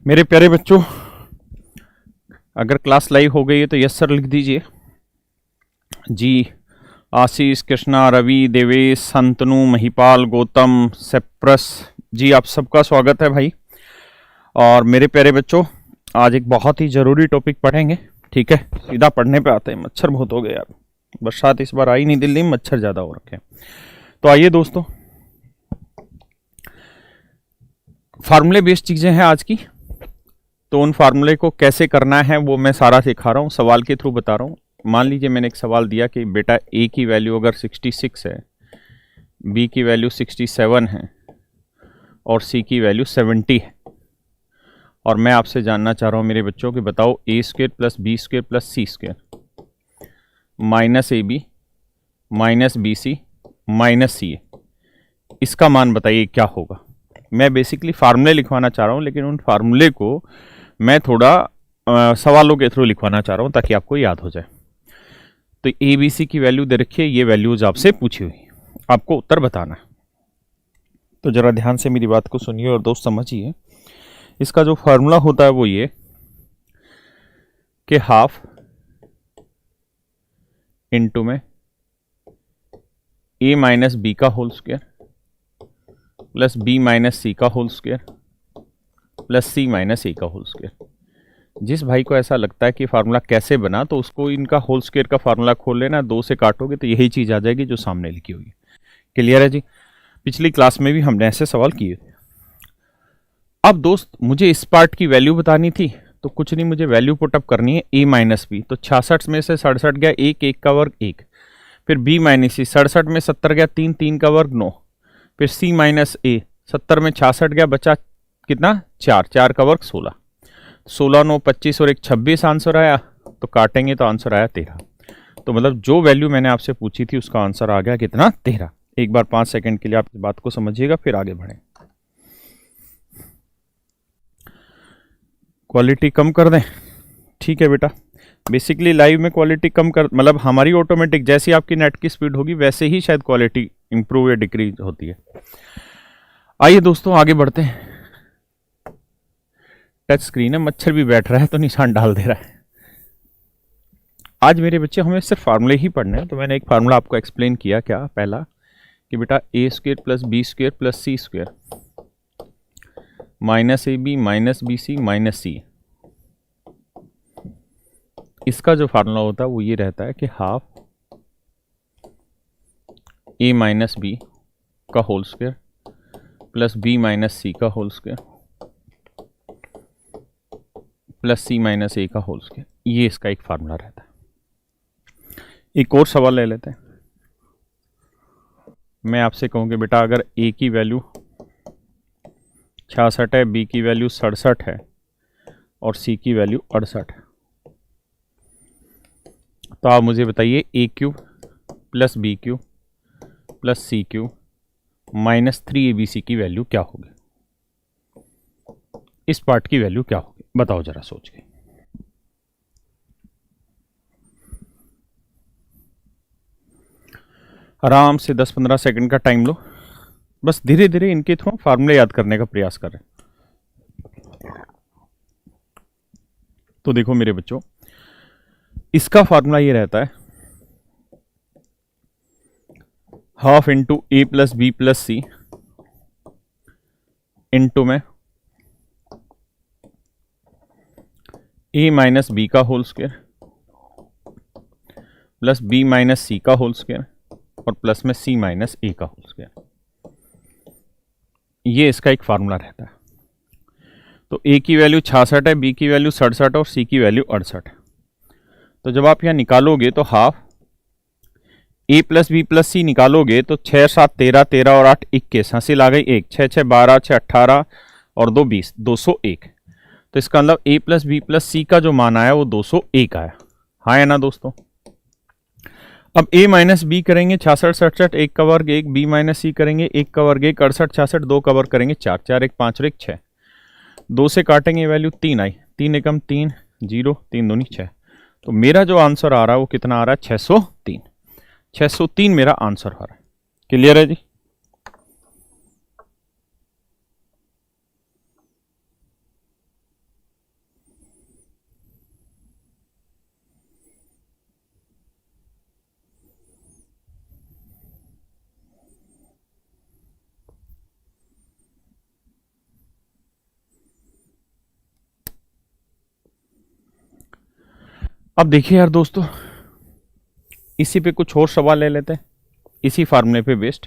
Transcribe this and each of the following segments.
मेरे प्यारे बच्चों, अगर क्लास लाइव हो गई है तो यस सर लिख दीजिए जी। आशीष, कृष्णा, रवि, देवेश, संतनु, महिपाल, गौतम, सेप्रस जी, आप सबका स्वागत है भाई। और मेरे प्यारे बच्चों, आज एक बहुत ही ज़रूरी टॉपिक पढ़ेंगे। ठीक है, सीधा पढ़ने पे आते हैं। मच्छर बहुत हो गए यार, बरसात इस बार आई नहीं दिल्ली में, मच्छर ज़्यादा हो रखे हैं। तो आइए दोस्तों, फार्मूले बेस्ड चीज़ें हैं आज की। तो उन फार्मूले को कैसे करना है वो मैं सारा सिखा रहा हूँ, सवाल के थ्रू बता रहा हूँ। मान लीजिए मैंने एक सवाल दिया कि बेटा ए की वैल्यू अगर 66 है, बी की वैल्यू 67 है और सी की वैल्यू 70 है, और मैं आपसे जानना चाह रहा हूँ मेरे बच्चों कि बताओ A square plus B square plus C square minus A B minus B C minus C A, इसका मान बताइए क्या होगा। मैं बेसिकली फार्मूले लिखवाना चाह रहा हूँ, लेकिन उन फार्मूले को मैं थोड़ा सवालों के थ्रू लिखवाना चाह रहा हूँ ताकि आपको याद हो जाए। तो ए बी सी की वैल्यू दे रखी है, ये वैल्यूज आपसे पूछी हुई, आपको उत्तर बताना है। तो जरा ध्यान से मेरी बात को सुनिए और दोस्त समझिए। इसका जो फार्मूला होता है वो ये कि हाफ इनटू में ए माइनस बी का whole square plus B minus C का whole square plus C minus A का होल स्क्वायर। जिस भाई को ऐसा लगता है कि फार्मूला कैसे बना, तो उसको इनका होल स्क्वायर का फार्मूला खोल लेना, 2 से काटोगे तो यही चीज़ आ जाएगी जो सामने लिखी हुई है। क्लियर है जी? पिछली क्लास में भी हमने ऐसे सवाल किए थे। अब दोस्त, मुझे इस पार्ट की वैल्यू बतानी थी, तो कुछ नहीं, मुझे वैल्यू पुटअप करनी है ए माइनस बी। तो 66 में से 67 गया, एक का वर्ग 1, फिर बी माइनस सी, 67 में 70 गया, 3 का वर्ग 9, फिर सी माइनस ए, 70 में 66 गया, बचा कितना, 4 का वर्ग 16, 16 9 25 और 1 26 आंसर आया। तो काटेंगे तो आंसर आया 13। तो मतलब जो वैल्यू मैंने आपसे पूछी थी उसका आंसर आ गया कितना, 13। एक बार 5 सेकंड के लिए आप इस बात को समझिएगा, फिर आगे बढ़ें। क्वालिटी कम कर दें? ठीक है बेटा, बेसिकली लाइव में क्वालिटी कम कर, मतलब हमारी ऑटोमेटिक, जैसी आपकी नेट की स्पीड होगी वैसे ही शायद क्वालिटी इंप्रूव या डिक्रीज होती है। आइए दोस्तों आगे बढ़ते हैं। टच स्क्रीन है, मच्छर भी बैठ रहा है तो निशान डाल दे रहा है। आज मेरे बच्चे हमें सिर्फ फार्मूले ही पढ़ने हैं। तो मैंने एक फार्मूला आपको एक्सप्लेन किया, क्या पहला कि बेटा A square plus B square plus C square minus A B minus B C minus C, इसका जो फार्मूला होता है वो ये रहता है कि हाफ ए माइनस बी का whole square plus B minus C का whole square plus C minus A का होल स्क्वायर, ये इसका एक फार्मूला रहता है। एक और सवाल ले लेते हैं। मैं आपसे कहूँ कि बेटा अगर ए की वैल्यू 66 है, बी की वैल्यू 67 है और सी की वैल्यू 68 है, तो आप मुझे बताइए A cube plus B cube plus C cube minus 3abc की वैल्यू क्या होगी। इस पार्ट की वैल्यू क्या होगी, बताओ जरा सोच के। आराम से 10-15 सेकंड का टाइम लो, बस धीरे धीरे इनके थ्रू फार्मूले याद करने का प्रयास करें। तो देखो मेरे बच्चों, इसका फार्मूला ये रहता है half into A plus B plus C into में ए माइनस बी का whole square plus B minus C का होल स्क्वायर और प्लस में सी माइनस ए का होल स्क्वायर, ये इसका एक फार्मूला रहता है। तो ए की वैल्यू 66 है, बी की वैल्यू 67 और सी की वैल्यू 68 है। तो जब आप यहां निकालोगे तो हाफ ए प्लस बी प्लस सी निकालोगे तो 6 7 13, 13 और 8 21, हासिल आ गई 1, 6 6 12, 6 18 और 2 20, 201। तो इसका मतलब ए प्लस बी प्लस सी का जो मान आया वो 201 आया। हाँ है ना दोस्तों? अब ए माइनस बी करेंगे 66 67, 1 का वर्ग 1, बी माइनस सी करेंगे 1 का वर्ग 1, 68 66, 2 का वर्ग करेंगे 4, 4 1 5 और 1 6, 2 से काटेंगे वैल्यू 3 आई, 3 एकम 3 0, 3 दूनी 6। तो मेरा जो आंसर आ रहा है वो कितना आ रहा है, 603। 603 मेरा आंसर आ रहा है। क्लियर है जी? अब देखिए यार दोस्तों, इसी पे कुछ और सवाल ले लेते हैं, इसी फार्मूले पे बेस्ड।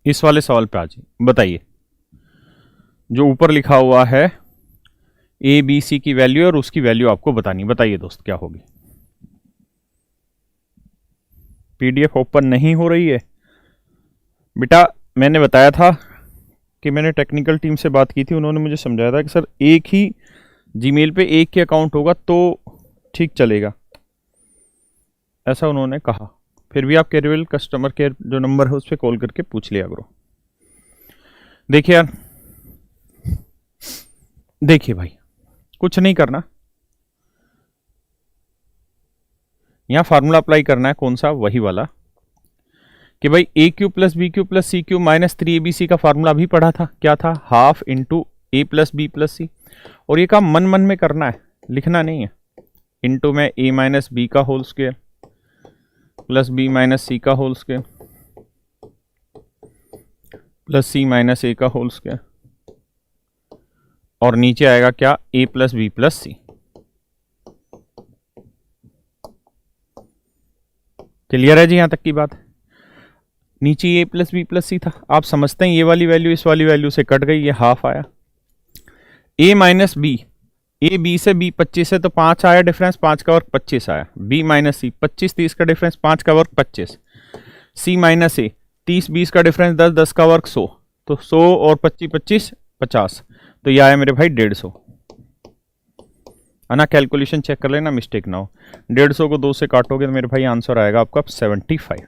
इस वाले सवाल पे आ जाइए, बताइए जो ऊपर लिखा हुआ है ए बी सी की वैल्यू और उसकी वैल्यू आपको बतानी, बताइए दोस्त क्या होगी। पीडीएफ ओपन नहीं हो रही है बेटा, मैंने बताया था कि मैंने टेक्निकल टीम से बात की थी, उन्होंने मुझे समझाया था कि सर एक ही जीमेल पे एक ही अकाउंट होगा तो ठीक चलेगा, ऐसा उन्होंने कहा। फिर भी आप कैजुअल कस्टमर केयर जो नंबर है उस पर कॉल करके पूछ लिया करो। देखिए यार, देखिए भाई, कुछ नहीं करना, यहां फार्मूला अप्लाई करना है, कौन सा, वही वाला कि भाई A cube plus B cube plus C cube minus 3abc का फार्मूला अभी पढ़ा था, क्या था, half into A plus B plus C. और ये काम मन मन में करना है, लिखना नहीं है। इंटू में ए माइनस बी का whole square plus B minus C का whole square plus C minus A का होल स्क्वायर, और नीचे आएगा क्या, A plus B plus C. Clear है जी, यहां तक की बात। नीचे A plus B plus C था, आप समझते हैं ये वाली वैल्यू इस वाली वैल्यू से कट गई, ये हाफ आया। ए माइनस बी, ए बी से बी 25 है तो 5 आया डिफरेंस, 5 का वर्ग 25 आया। बी माइनस सी 25 30 का डिफरेंस, 5 का वर्ग 25। सी माइनस ए 30 20 का डिफरेंस 10 10 का वर्ग 100, तो 100 और 25 25 50, तो ये आया मेरे भाई 150। है ना, कैलकुलेशन चेक कर लेना, मिस्टेक ना हो। 150 को 2 से काटोगे तो मेरे भाई आंसर आएगा आपका 75।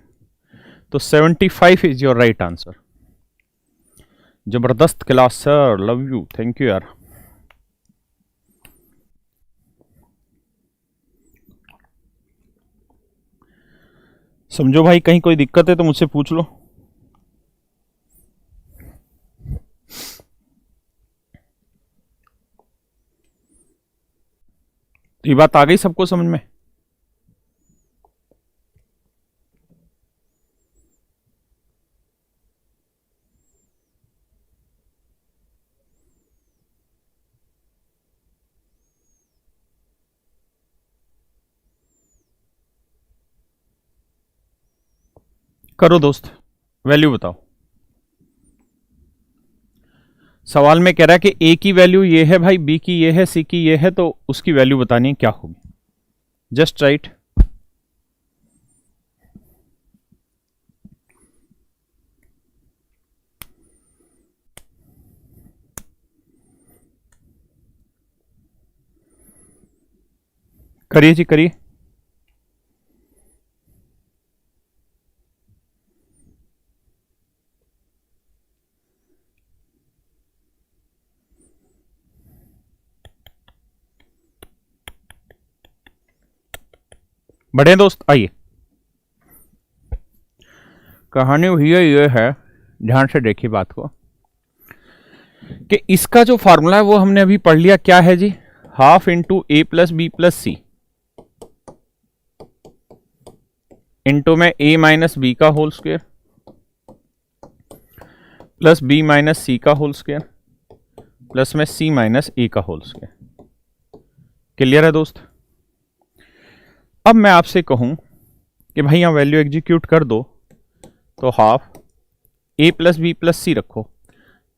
तो 75 इज योर राइट आंसर। जबरदस्त class sir, love you, thank you यार। समझो भाई, कहीं कोई दिक्कत है तो मुझसे पूछ लो। ये बात आ गई सबको समझ में? करो दोस्त, वैल्यू बताओ। सवाल में कह रहा है कि ए की वैल्यू ये है भाई, बी की ये है, सी की ये है, तो उसकी वैल्यू बतानी है क्या होगी। Just right. करिए जी करिए। बढ़े दोस्त, आइए। कहानी हुई ये है, ध्यान से देखिए बात को, कि इसका जो फॉर्मूला है वो हमने अभी पढ़ लिया, क्या है जी, half into A plus B plus C into में ए माइनस बी का whole square plus B minus C का होल स्क्वायर प्लस में सी माइनस ए का होल स्क्वायर। क्लियर है दोस्त? अब मैं आपसे कहूं कि भाई यहां वैल्यू एग्जीक्यूट कर दो, तो हाफ ए प्लस बी प्लस सी रखो,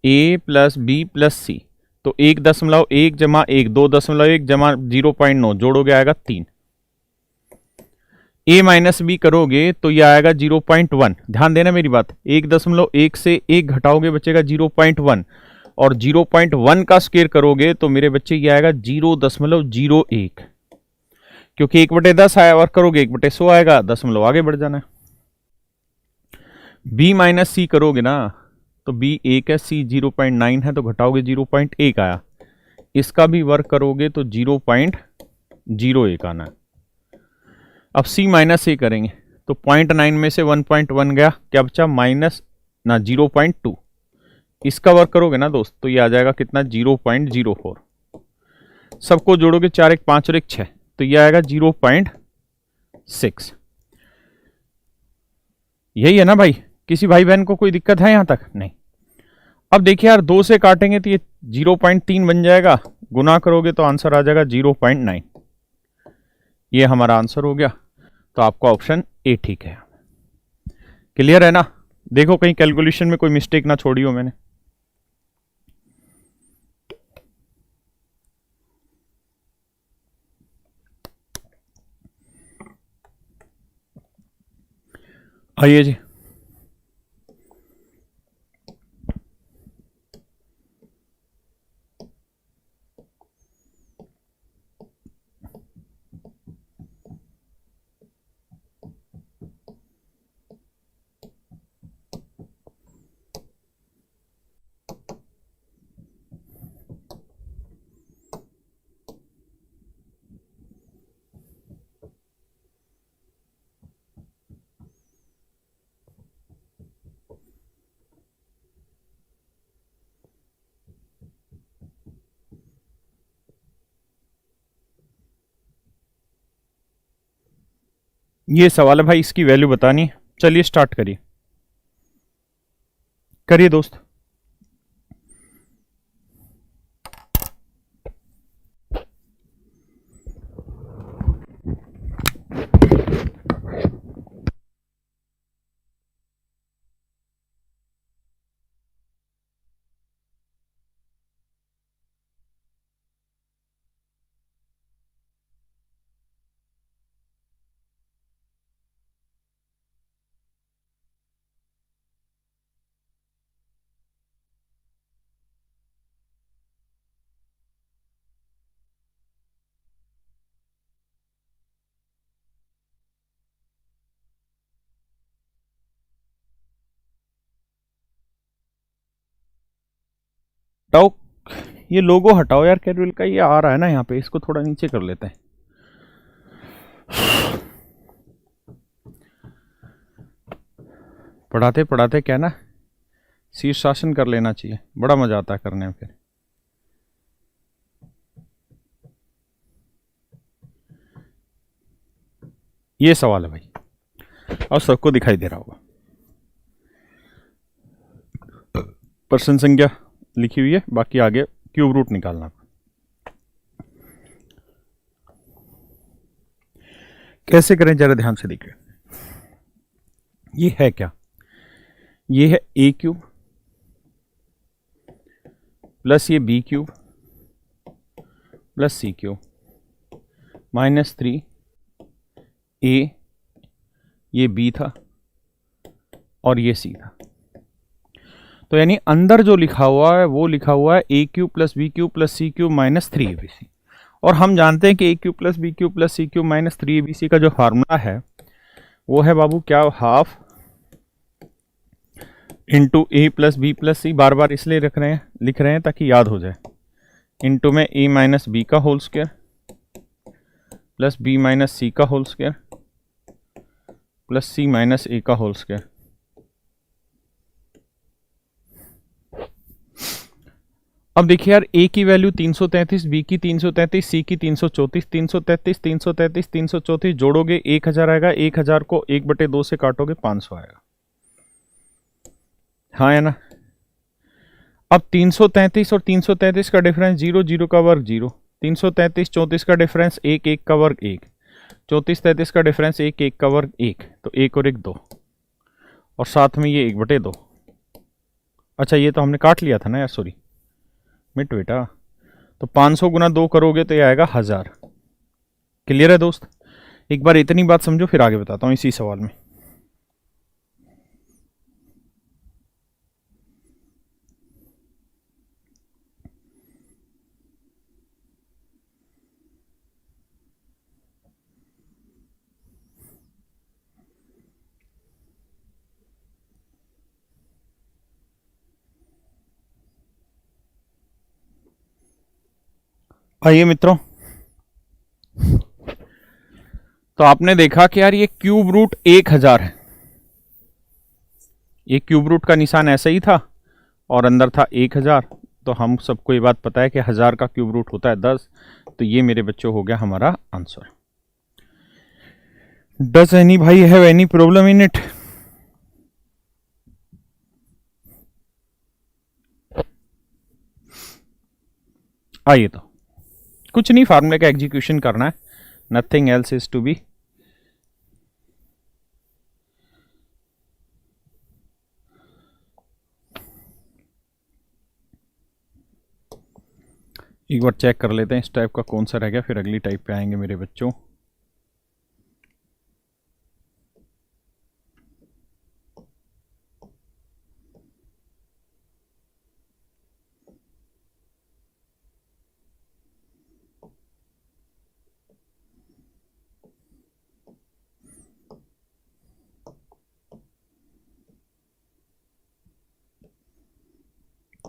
ए प्लस बी प्लस सी, तो 1.1 जमा 1 2.1 जमा 0.9 जोड़ोगे आएगा 3। ए माइनस बी करोगे तो ये आएगा 0.1। ध्यान देना मेरी बात, 1.1 से 1 घटाओगे बचेगा 0.1, और 0.1 का स्क्वायर करोगे तो मेरे बच्चे ये आएगा 0.01, क्योंकि 1/10 आया, वर्क करोगे 1/100 आएगा, दशमलव आगे बढ़ जाना है। बी माइनस सी करोगे ना, तो बी 1 है, सी 0.9 है, तो घटाओगे 0.1 आया, इसका भी वर्क करोगे तो 0.01 आना है। अब सी माइनस ए करेंगे तो 0.9 में से 1.1 गया, क्या बचा, माइनस ना 0.2, इसका वर्क करोगे ना दोस्त तो ये आ जाएगा कितना, 0.04। सबको जोड़ोगे 4 1 5 और 1 6, तो ये आएगा 0.6। यही है ना भाई? किसी भाई बहन को कोई दिक्कत है यहां तक? नहीं। अब देखिए यार, 2 से काटेंगे तो ये 0.3 बन जाएगा, गुना करोगे तो आंसर आ जाएगा 0.9। ये हमारा आंसर हो गया। तो आपका ऑप्शन ए ठीक है। क्लियर है ना? देखो कहीं कैलकुलेशन में कोई मिस्टेक ना छोड़ी हो मैंने। आइए जी। ये सवाल है भाई, इसकी वैल्यू बतानी है। चलिए स्टार्ट करिए, करिए दोस्त। हटाओ, ये लोगो हटाओ यार कैरविल का, ये आ रहा है ना यहाँ पे, इसको थोड़ा नीचे कर लेते हैं। पढ़ाते पढ़ाते क्या ना, शीर्षासन कर लेना चाहिए, बड़ा मजा आता है करने में फिर। ये सवाल है भाई, और सबको दिखाई दे रहा होगा। प्रश्न संख्या लिखी हुई है, बाकी आगे क्यूब रूट निकालना। कैसे करें जरा ध्यान से देखिए। ये है क्या? ये है ए क्यूब प्लस ये B cube plus C cube -3 ए, ये बी था और ये सी था। तो यानी अंदर जो लिखा हुआ है वो लिखा हुआ है A cube plus B cube plus C cube -3 ABC। और हम जानते हैं कि A cube plus B cube plus C cube -3 ABC का जो फार्मूला है वो है बाबू क्या, half into A plus B plus सी, बार बार इसलिए लिख रहे हैं ताकि याद हो जाए, इंटू में ए माइनस बी का whole square plus B minus C का whole square plus C minus A का होल स्क्वायर। अब देखिए यार, ए की वैल्यू 333, बी की 333, सी की 334, 333, 333, 334 जोड़ोगे 1000 आएगा, 1000 को 1/2 से काटोगे 500 आएगा। हाँ है ना? अब 333 और 333 का डिफरेंस 0, 0 का वर्ग 0, 333 34 का डिफरेंस 1, 1 का वर्ग 1, 34 33 का डिफरेंस 1, 1 का वर्ग 1, तो 1 और 1 2, और साथ में ये 1/2। अच्छा ये तो हमने काट लिया था ना यार, सॉरी मिट बेटा। तो 500 गुना 2 करोगे तो ये आएगा 1000। क्लियर है दोस्त? एक बार इतनी बात समझो, फिर आगे बताता हूं इसी सवाल में। आइए मित्रों, तो आपने देखा कि यार ये क्यूब रूट 1000 है, ये क्यूब रूट का निशान ऐसा ही था और अंदर था 1000। तो हम सबको ये बात पता है कि 1000 का क्यूब रूट होता है 10। तो ये मेरे बच्चों हो गया हमारा आंसर। डज एनी भाई have any problem in it? आइए तो कुछ नहीं, फार्मूले का एग्जीक्यूशन करना है, nothing else is to be. एक बार चेक कर लेते हैं इस टाइप का कौन सा रह गया, फिर अगली टाइप पे आएंगे मेरे बच्चों।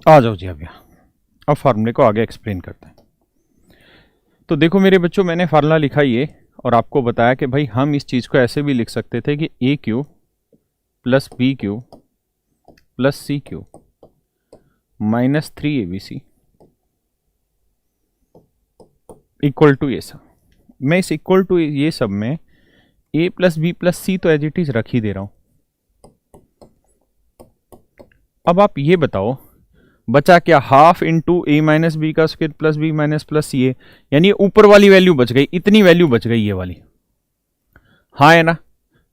आ जाओ जी अब यहाँ, अब फार्मूले को आगे एक्सप्लेन करते हैं। तो देखो मेरे बच्चों, मैंने फार्मूला लिखा ये और आपको बताया कि भाई हम इस चीज़ को ऐसे भी लिख सकते थे कि A cube plus B cube plus C cube minus 3abc equal to ये सब। मैं इस इक्वल टू ये सब में A plus B plus C तो एज इट इज रख ही दे रहा हूं। अब आप ये बताओ बचा क्या, half into A minus B का square plus B minus plus C A, यानी ऊपर वाली वैल्यू बच गई, इतनी वैल्यू बच गई ये वाली, हाँ है ना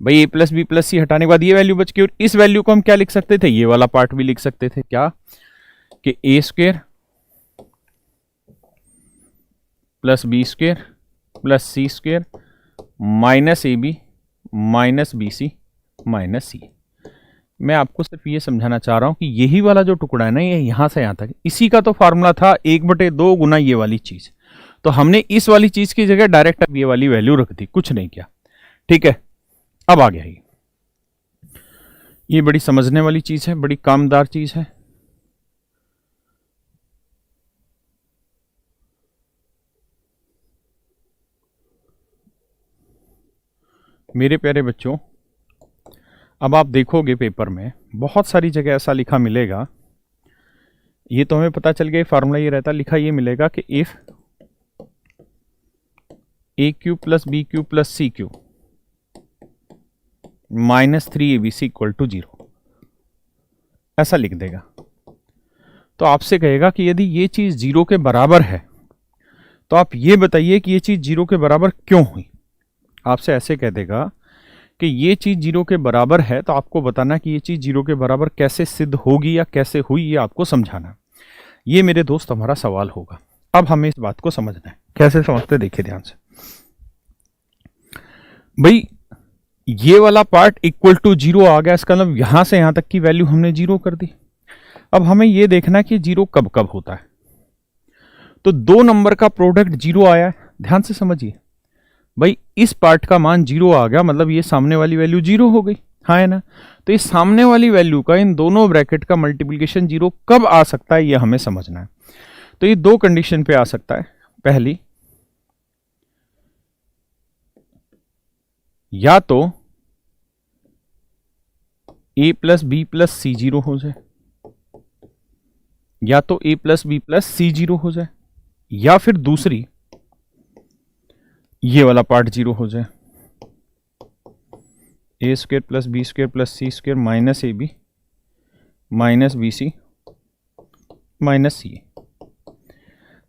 भाई। ए प्लस बी प्लस सी हटाने के बाद ये वैल्यू बच गई, और इस वैल्यू को हम क्या लिख सकते थे, ये वाला पार्ट भी लिख सकते थे, क्या कि A square plus B square plus C square minus A B minus B C minus C. मैं आपको सिर्फ ये समझाना चाह रहा हूं कि यही वाला जो टुकड़ा है ना, ये यहां से यहां तक, इसी का तो फार्मूला था 1/2 गुना ये वाली चीज। तो हमने इस वाली चीज की जगह डायरेक्ट अब ये वाली वैल्यू रख दी, कुछ नहीं किया, ठीक है। अब आ गया ये बड़ी समझने वाली चीज है, बड़ी कामदार चीज है। मेरे प्यारे बच्चों, अब आप देखोगे पेपर में बहुत सारी जगह ऐसा लिखा मिलेगा, ये तो हमें पता चल गया फार्मूला ये रहता, लिखा ये मिलेगा कि if A cube plus B cube plus C cube minus 3abc equal to 0, ऐसा लिख देगा। तो आपसे कहेगा कि यदि ये चीज 0 के बराबर है तो आप ये बताइए कि ये चीज 0 के बराबर क्यों हुई। आपसे ऐसे कह देगा कि ये चीज 0 के बराबर है, तो आपको बताना कि ये चीज 0 के बराबर कैसे सिद्ध होगी या कैसे हुई, ये आपको समझाना। ये मेरे दोस्त हमारा सवाल होगा। अब हमें इस बात को समझना है, कैसे समझते देखिए ध्यान से। भाई ये वाला पार्ट इक्वल टू 0 आ गया, इसका मतलब यहां से यहां तक की वैल्यू हमने 0 कर दी। अब हमें यह देखना कि 0 कब कब होता है। तो दो नंबर का प्रोडक्ट 0 आया है, ध्यान से समझिए भाई, इस पार्ट का मान 0 आ गया, मतलब ये सामने वाली वैल्यू 0 हो गई, हाँ है ना। तो इस सामने वाली वैल्यू का इन दोनों ब्रैकेट का मल्टीप्लिकेशन 0 कब आ सकता है, ये हमें समझना है। तो ये दो कंडीशन पे आ सकता है। पहली, या तो a plus B plus C 0 हो जाए, या तो a plus B plus C 0 हो जाए, या फिर दूसरी ये वाला पार्ट 0 हो जाए, A square plus B square plus C square minus A B minus B C minus C.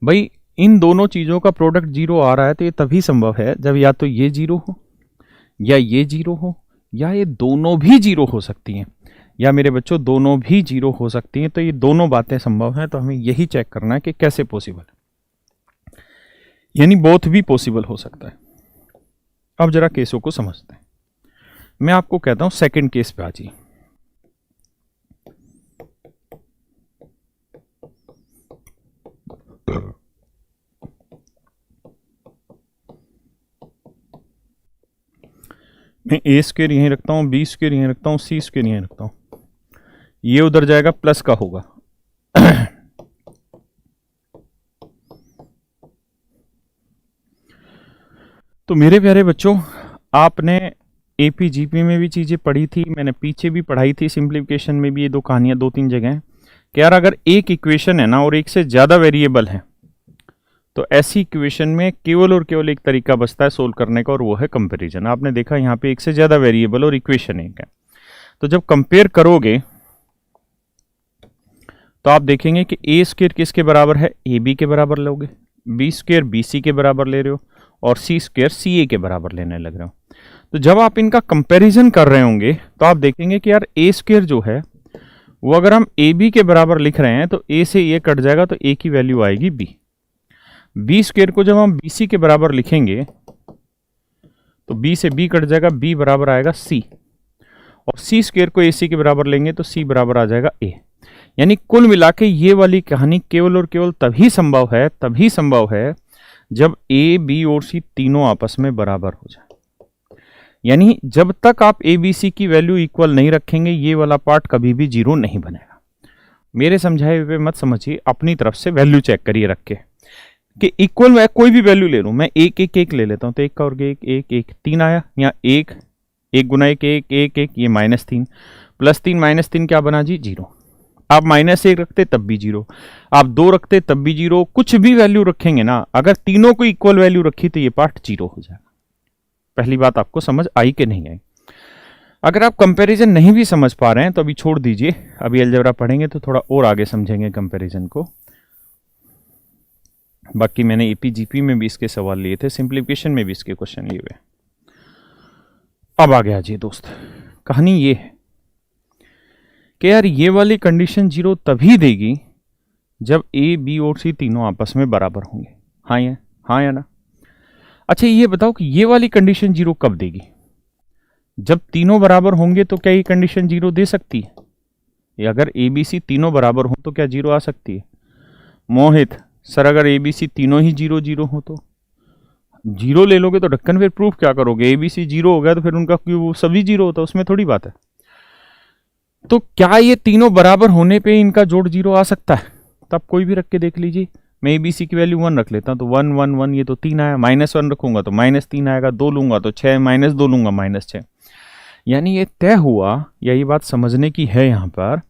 भाई इन दोनों चीजों का प्रोडक्ट 0 आ रहा है, तो ये तभी संभव है जब या तो ये 0 हो या ये 0 हो, या ये दोनों भी 0 हो सकती हैं, या मेरे बच्चों दोनों भी 0 हो सकती हैं। तो ये दोनों बातें संभव हैं, तो हमें यही चेक करना है कि कैसे पॉसिबल है, यानी बोथ भी पॉसिबल हो सकता है। अब जरा केसों को समझते हैं। मैं आपको कहता हूं सेकंड केस पे आ जाइए। मैं ए स्क्वायर यहीं रखता हूं, बी स्क्वायर यहीं रखता हूं, सी स्क्वायर यहीं रखता हूं, ये उधर जाएगा प्लस का होगा। तो मेरे प्यारे बच्चों, आपने एपीजीपी में भी चीजें पढ़ी थी, मैंने पीछे भी पढ़ाई थी, सिंप्लीफिकेशन में भी ये दो कहानियां 2-3 जगह हैं कि यार अगर एक इक्वेशन है ना और एक से ज्यादा वेरिएबल है, तो ऐसी इक्वेशन में केवल और केवल एक तरीका बचता है सोल्व करने का, और वो है कंपैरिजन। आपने देखा यहाँ पे एक से ज्यादा वेरिएबल और इक्वेशन एक है, तो जब कंपेयर करोगे तो आप देखेंगे कि ए स्क्वायर किसके बराबर है, ए बी के बराबर लोगे, बी स्क्वायर बी सी के बराबर ले रहे हो, और सी स्क्वायर सी ए के बराबर लेने लग रहे हो। तो जब आप इनका कंपैरिजन कर रहे होंगे तो आप देखेंगे कि यार ए स्क्वायर जो है वो अगर हम ए बी के बराबर लिख रहे हैं तो ए से ए कट जाएगा तो ए की वैल्यू आएगी बी। बी स्क्वायर को जब हम बी सी के बराबर लिखेंगे तो बी से बी कट जाएगा, बी बराबर आएगा सी, और सी स्क्वायर को ए सी के बराबर लेंगे तो सी बराबर आ जाएगा ए। यानी कुल मिला के ये वाली कहानी केवल और केवल तभी संभव है जब ए बी और सी तीनों आपस में बराबर हो जाए। यानी जब तक आप ए बी सी की वैल्यू इक्वल नहीं रखेंगे ये वाला पार्ट कभी भी जीरो नहीं बनेगा। मेरे समझाए हुए मत समझिए, अपनी तरफ से वैल्यू चेक करिए रख के कि इक्वल मैं कोई भी वैल्यू ले लूं, मैं एक एक एक ले लेता हूं तो एक का और एक एक एक 3 आया, या एक गुना एक एक एक एक, ये -3 +3 -3 क्या बना जी, 0। आप -1 रखते तब भी 0, आप 2 रखते तब भी 0, कुछ भी वैल्यू रखेंगे ना, अगर तीनों को इक्वल वैल्यू रखी तो ये पार्ट 0 हो जाएगा। पहली बात आपको समझ आई कि नहीं आई? अगर आप कंपैरिजन नहीं भी समझ पा रहे हैं तो अभी छोड़ दीजिए, अभी अलजेब्रा पढ़ेंगे तो थोड़ा और आगे समझेंगे कंपैरिजन को। बाकी मैंने एपीजीपी में भी इसके सवाल लिए थे, सिंप्लीफिकेशन में भी इसके क्वेश्चन लिए हुए। अब आ गया जी दोस्त, कहानी ये है कि यार ये वाली कंडीशन 0 तभी देगी जब ए बी और सी तीनों आपस में बराबर होंगे। हाँ या ना? अच्छा ये बताओ कि ये वाली कंडीशन 0 कब देगी? जब तीनों बराबर होंगे तो क्या ये कंडीशन 0 दे सकती है? या अगर ए बी सी तीनों बराबर हो तो क्या 0 आ सकती है? मोहित सर अगर ए बी सी तीनों ही 0 0 हो तो 0 ले लोगे तो ढक्कन, फिर प्रूफ क्या करोगे? ए बी सी 0 हो गया तो फिर उनका क्यों सभी 0 होता, उसमें थोड़ी बात है। तो क्या ये तीनों बराबर होने पे इनका जोड़ 0 आ सकता है? तब कोई भी रख के देख लीजिए। मैं ए बी सी की वैल्यू 1 रख लेता हूं तो 1 1 1, ये तो 3 आया, -1 रखूंगा तो -3 आएगा, 2 लूंगा तो 6, -2 लूंगा -6। यानी ये तय हुआ, या ये बात समझने की है यहां पर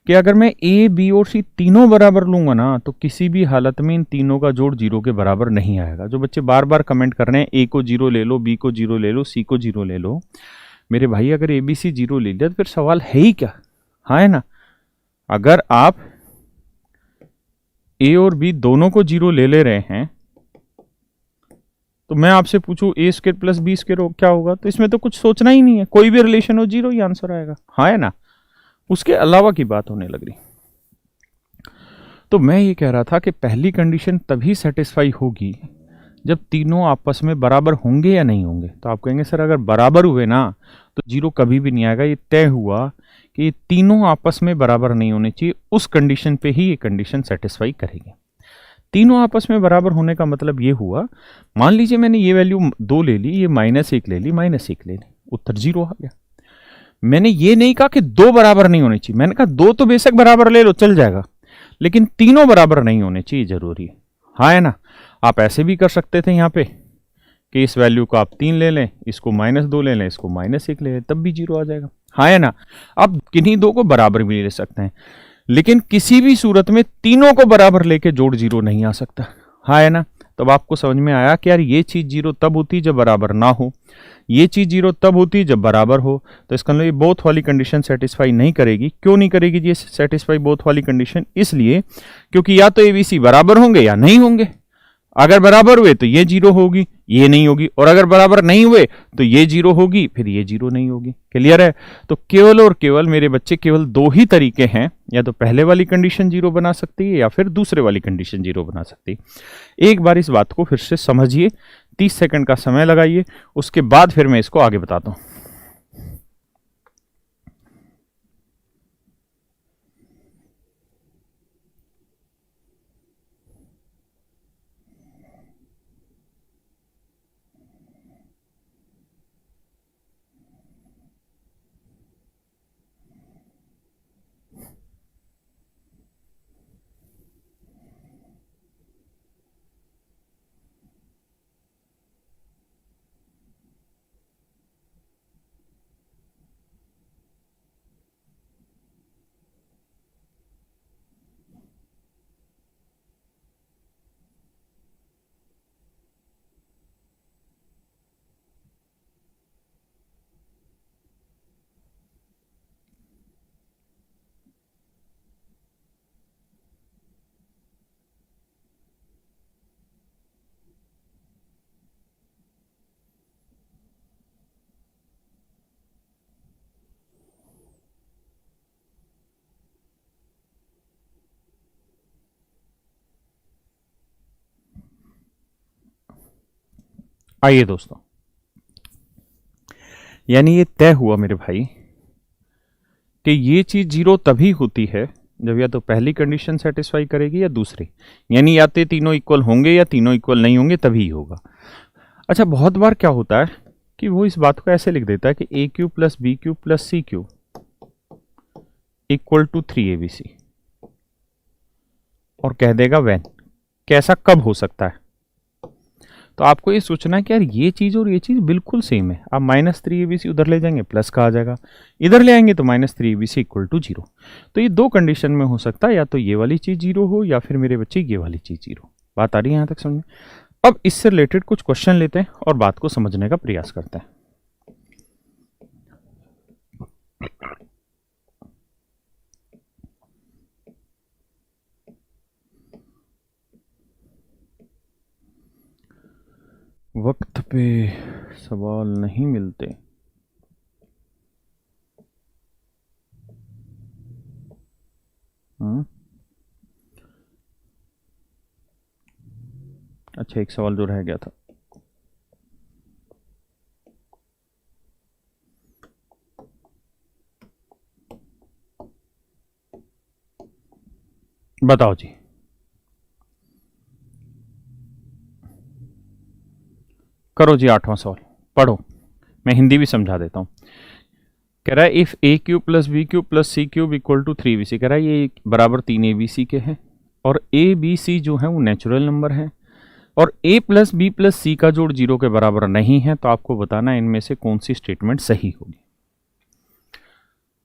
कि अगर मैं ए बी और सी तीनों बराबर लूंगा ना तो किसी भी हालत में इन तीनों का जोड़ 0 के बराबर नहीं आएगा। जो बच्चे बार बार कमेंट कर रहे हैं ए को 0 ले लो, बी को 0 ले लो, सी को 0 ले लो, मेरे भाई अगर ए बी सी 0 ले लिया तो फिर सवाल है ही क्या? हाँ है ना? अगर आप ए और बी दोनों को 0 ले रहे हैं तो मैं आपसे पूछूं ए स्क्वायर प्लस बी स्क्वायर क्या होगा, तो इसमें तो कुछ सोचना ही नहीं है, कोई भी रिलेशन हो 0 ही आंसर आएगा। हाँ है ना? उसके अलावा की बात होने लग रही। तो मैं ये कह रहा था कि पहली कंडीशन तभी सेटिस्फाई होगी जब तीनों आपस में बराबर होंगे या नहीं होंगे। तो आप कहेंगे सर अगर बराबर हुए ना तो 0 कभी भी नहीं आएगा। ये तय हुआ कि तीनों आपस में बराबर नहीं होने चाहिए, उस कंडीशन पे ही ये कंडीशन सेटिस्फाई करेगी। तीनों आपस में बराबर होने का मतलब ये हुआ, मान लीजिए मैंने ये वैल्यू 2 ले ली, ये -1 ले ली, -1 ले ली, उत्तर 0 आ गया। मैंने ये नहीं कहा कि 2 बराबर नहीं होने चाहिए, मैंने कहा 2 तो बेशक बराबर ले लो चल जाएगा, लेकिन तीनों बराबर नहीं होने चाहिए, जरूरी है। हाँ है ना? आप ऐसे भी कर सकते थे यहाँ पे कि इस वैल्यू को आप 3 ले लें, इसको -2 ले लें, इसको -1 ले लें, तब भी 0 आ जाएगा। हाँ है ना? आप किन्हीं दो को बराबर भी ले सकते हैं, लेकिन किसी भी सूरत में तीनों को बराबर लेके जोड़ 0 नहीं आ सकता। हाँ है ना? तब आपको समझ में आया कि यार ये चीज 0 तब होती जब बराबर ना हो, ये चीज 0 तब होती जब बराबर हो। तो इसका मतलब ये बोथ वाली कंडीशन सेटिस्फाई नहीं करेगी। क्यों नहीं करेगी ये सेटिस्फाई बोथ वाली कंडीशन? इसलिए क्योंकि या तो एबीसी बराबर होंगे या नहीं होंगे। अगर बराबर हुए तो ये 0 होगी, ये नहीं होगी, और अगर बराबर नहीं हुए तो ये 0 होगी, फिर ये 0 नहीं होगी। क्लियर है? तो केवल और केवल मेरे बच्चे केवल 2 ही तरीके हैं, या तो पहले वाली कंडीशन 0 बना सकती है या फिर दूसरे वाली कंडीशन 0 बना सकती है। एक बार इस बात को फिर से समझिए, 30 सेकंड का समय लगाइए, उसके बाद फिर मैं इसको आगे बताता हूं। आइए दोस्तों, यानी ये तय हुआ मेरे भाई कि ये चीज जीरो तभी होती है जब या तो पहली कंडीशन सेटिस्फाई करेगी या दूसरी, यानी या तो तीनों इक्वल होंगे या तीनों इक्वल नहीं होंगे, तभी होगा। अच्छा, बहुत बार क्या होता है कि वो इस बात को ऐसे लिख देता है कि A cube plus B cube plus C cube equal to 3abc और कह देगा व्हेन, कैसा कब हो सकता है। तो आपको ये सोचना है कि यार ये चीज और ये चीज बिल्कुल सेम है। आप -3abc उधर ले जाएंगे प्लस का आ जाएगा, इधर ले आएंगे तो -3abc इक्वल टू 0। तो ये दो कंडीशन में हो सकता है, या तो ये वाली चीज 0 हो या फिर मेरे बच्चे ये वाली चीज 0। बात आ रही है यहां तक समझ में? अब इससे रिलेटेड कुछ क्वेश्चन लेते हैं और बात को समझने का प्रयास करते हैं। वक्त पे सवाल नहीं मिलते। अच्छा, एक सवाल जो रह गया था, बताओ जी। करो जी, 8वां सवाल पढ़ो, मैं हिंदी भी समझा देता हूं। कह रहा है if A cube plus B cube plus C cube equal to 3abc, कह रहा है ये बराबर 3abc के हैं और ए बी सी जो है वो नेचुरल नंबर है और a प्लस बी प्लस सी का जोड़ 0 के बराबर नहीं है, तो आपको बताना है इनमें से कौन सी स्टेटमेंट सही होगी।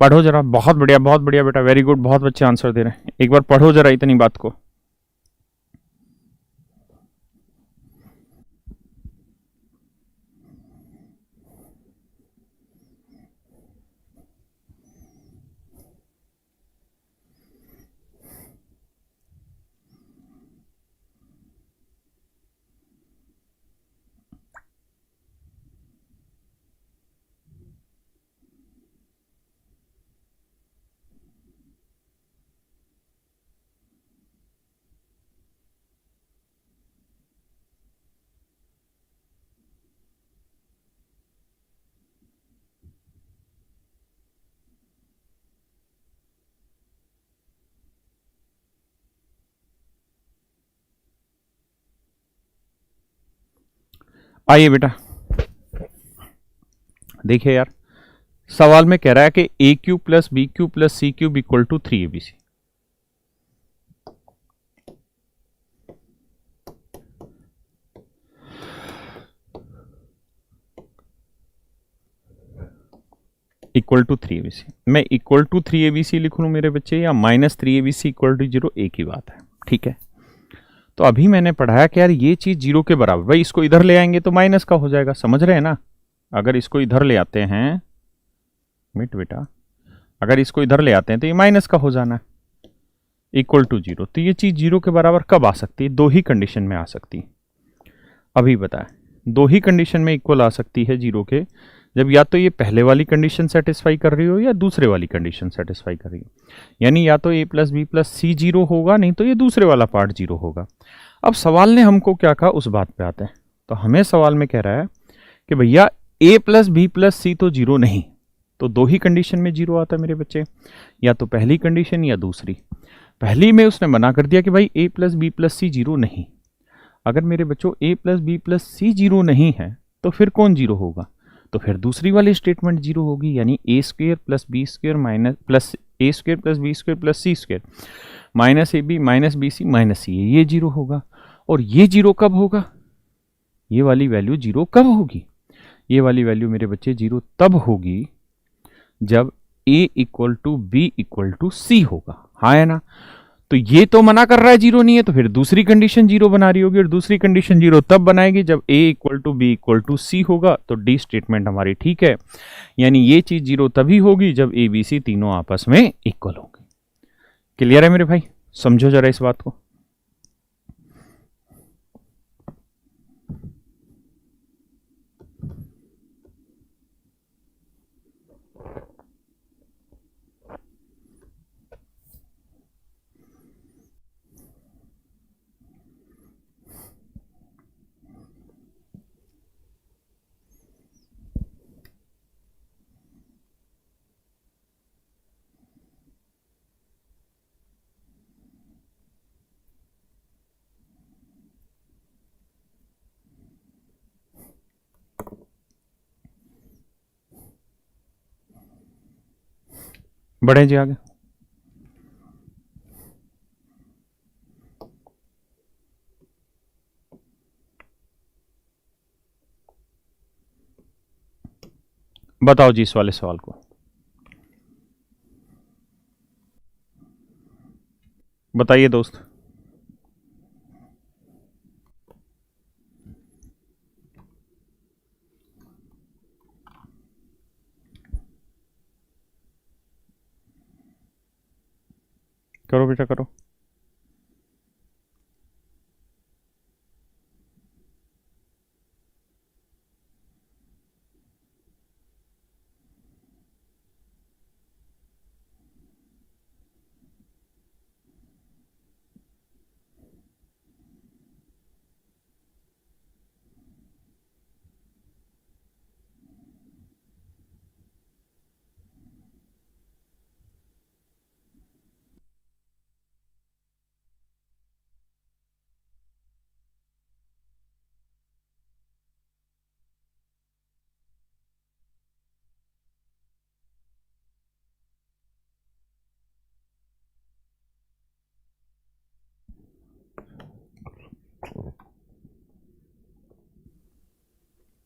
पढ़ो जरा, बहुत बढ़िया बेटा, वेरी गुड, बहुत अच्छे आंसर दे रहे हैं। एक बार पढ़ो जरा इतनी बात को। आइए बेटा, देखिए यार, सवाल में कह रहा है कि A cube plus B cube plus C cube equal to 3abc। Equal to 3abc, मैं इक्वल टू 3abc लिख लूं मेरे बच्चे या -3abc इक्वल टू 0, एक ही बात है, ठीक है। तो अभी मैंने पढ़ाया कि यार ये चीज 0 के बराबर, भाई इसको इधर ले आएंगे तो माइनस का हो जाएगा, समझ रहे हैं ना। अगर इसको इधर ले आते हैं, मिट बेटा, अगर इसको इधर ले आते हैं तो ये माइनस का हो जाना है, इक्वल टू 0। तो ये चीज 0 के बराबर कब आ सकती है? दो ही कंडीशन में आ सकती है। अभी बताएं, दो ही कंडीशन में इक्वल आ सकती है 0 के, जब या तो ये पहले वाली कंडीशन सेटिस्फाई कर रही हो या दूसरे वाली कंडीशन सेटिस्फाई कर रही हो। यानी या तो a plus B plus C 0 होगा, नहीं तो ये दूसरे वाला पार्ट 0 होगा। अब सवाल ने हमको क्या कहा, उस बात पे आते हैं। तो हमें सवाल में कह रहा है कि भैया a plus B plus C तो 0 नहीं, तो दो ही कंडीशन में 0 आता है मेरे बच्चे, या तो पहली कंडीशन या दूसरी। पहली में उसने मना कर दिया कि भाई a plus B plus C 0 नहीं। अगर मेरे बच्चों a plus B plus C 0 नहीं है तो फिर कौन 0 होगा? तो फिर दूसरी वाली स्टेटमेंट 0 होगी, यानी a square plus B square minus plus a square plus B square plus C square minus A B minus B C minus C, ये 0 होगा। और ये 0 कब होगा? ये वाली वैल्यू 0 कब होगी? ये वाली वैल्यू मेरे बच्चे 0 तब होगी जब a equal to B equal to C होगा, हाँ है ना। तो ये तो मना कर रहा है 0 नहीं है, तो फिर दूसरी कंडीशन 0 बना रही होगी, और दूसरी कंडीशन 0 तब बनाएगी जब a equal to B equal to C होगा। तो डी स्टेटमेंट हमारी ठीक है, यानी ये चीज 0 तभी होगी जब ए बी सी तीनों आपस में इक्वल होंगे। क्लियर है मेरे भाई? समझो जरा इस बात को। बढ़े जी आगे। बताओ जी इस वाले सवाल को। बताइए दोस्त। करो बेटा करो।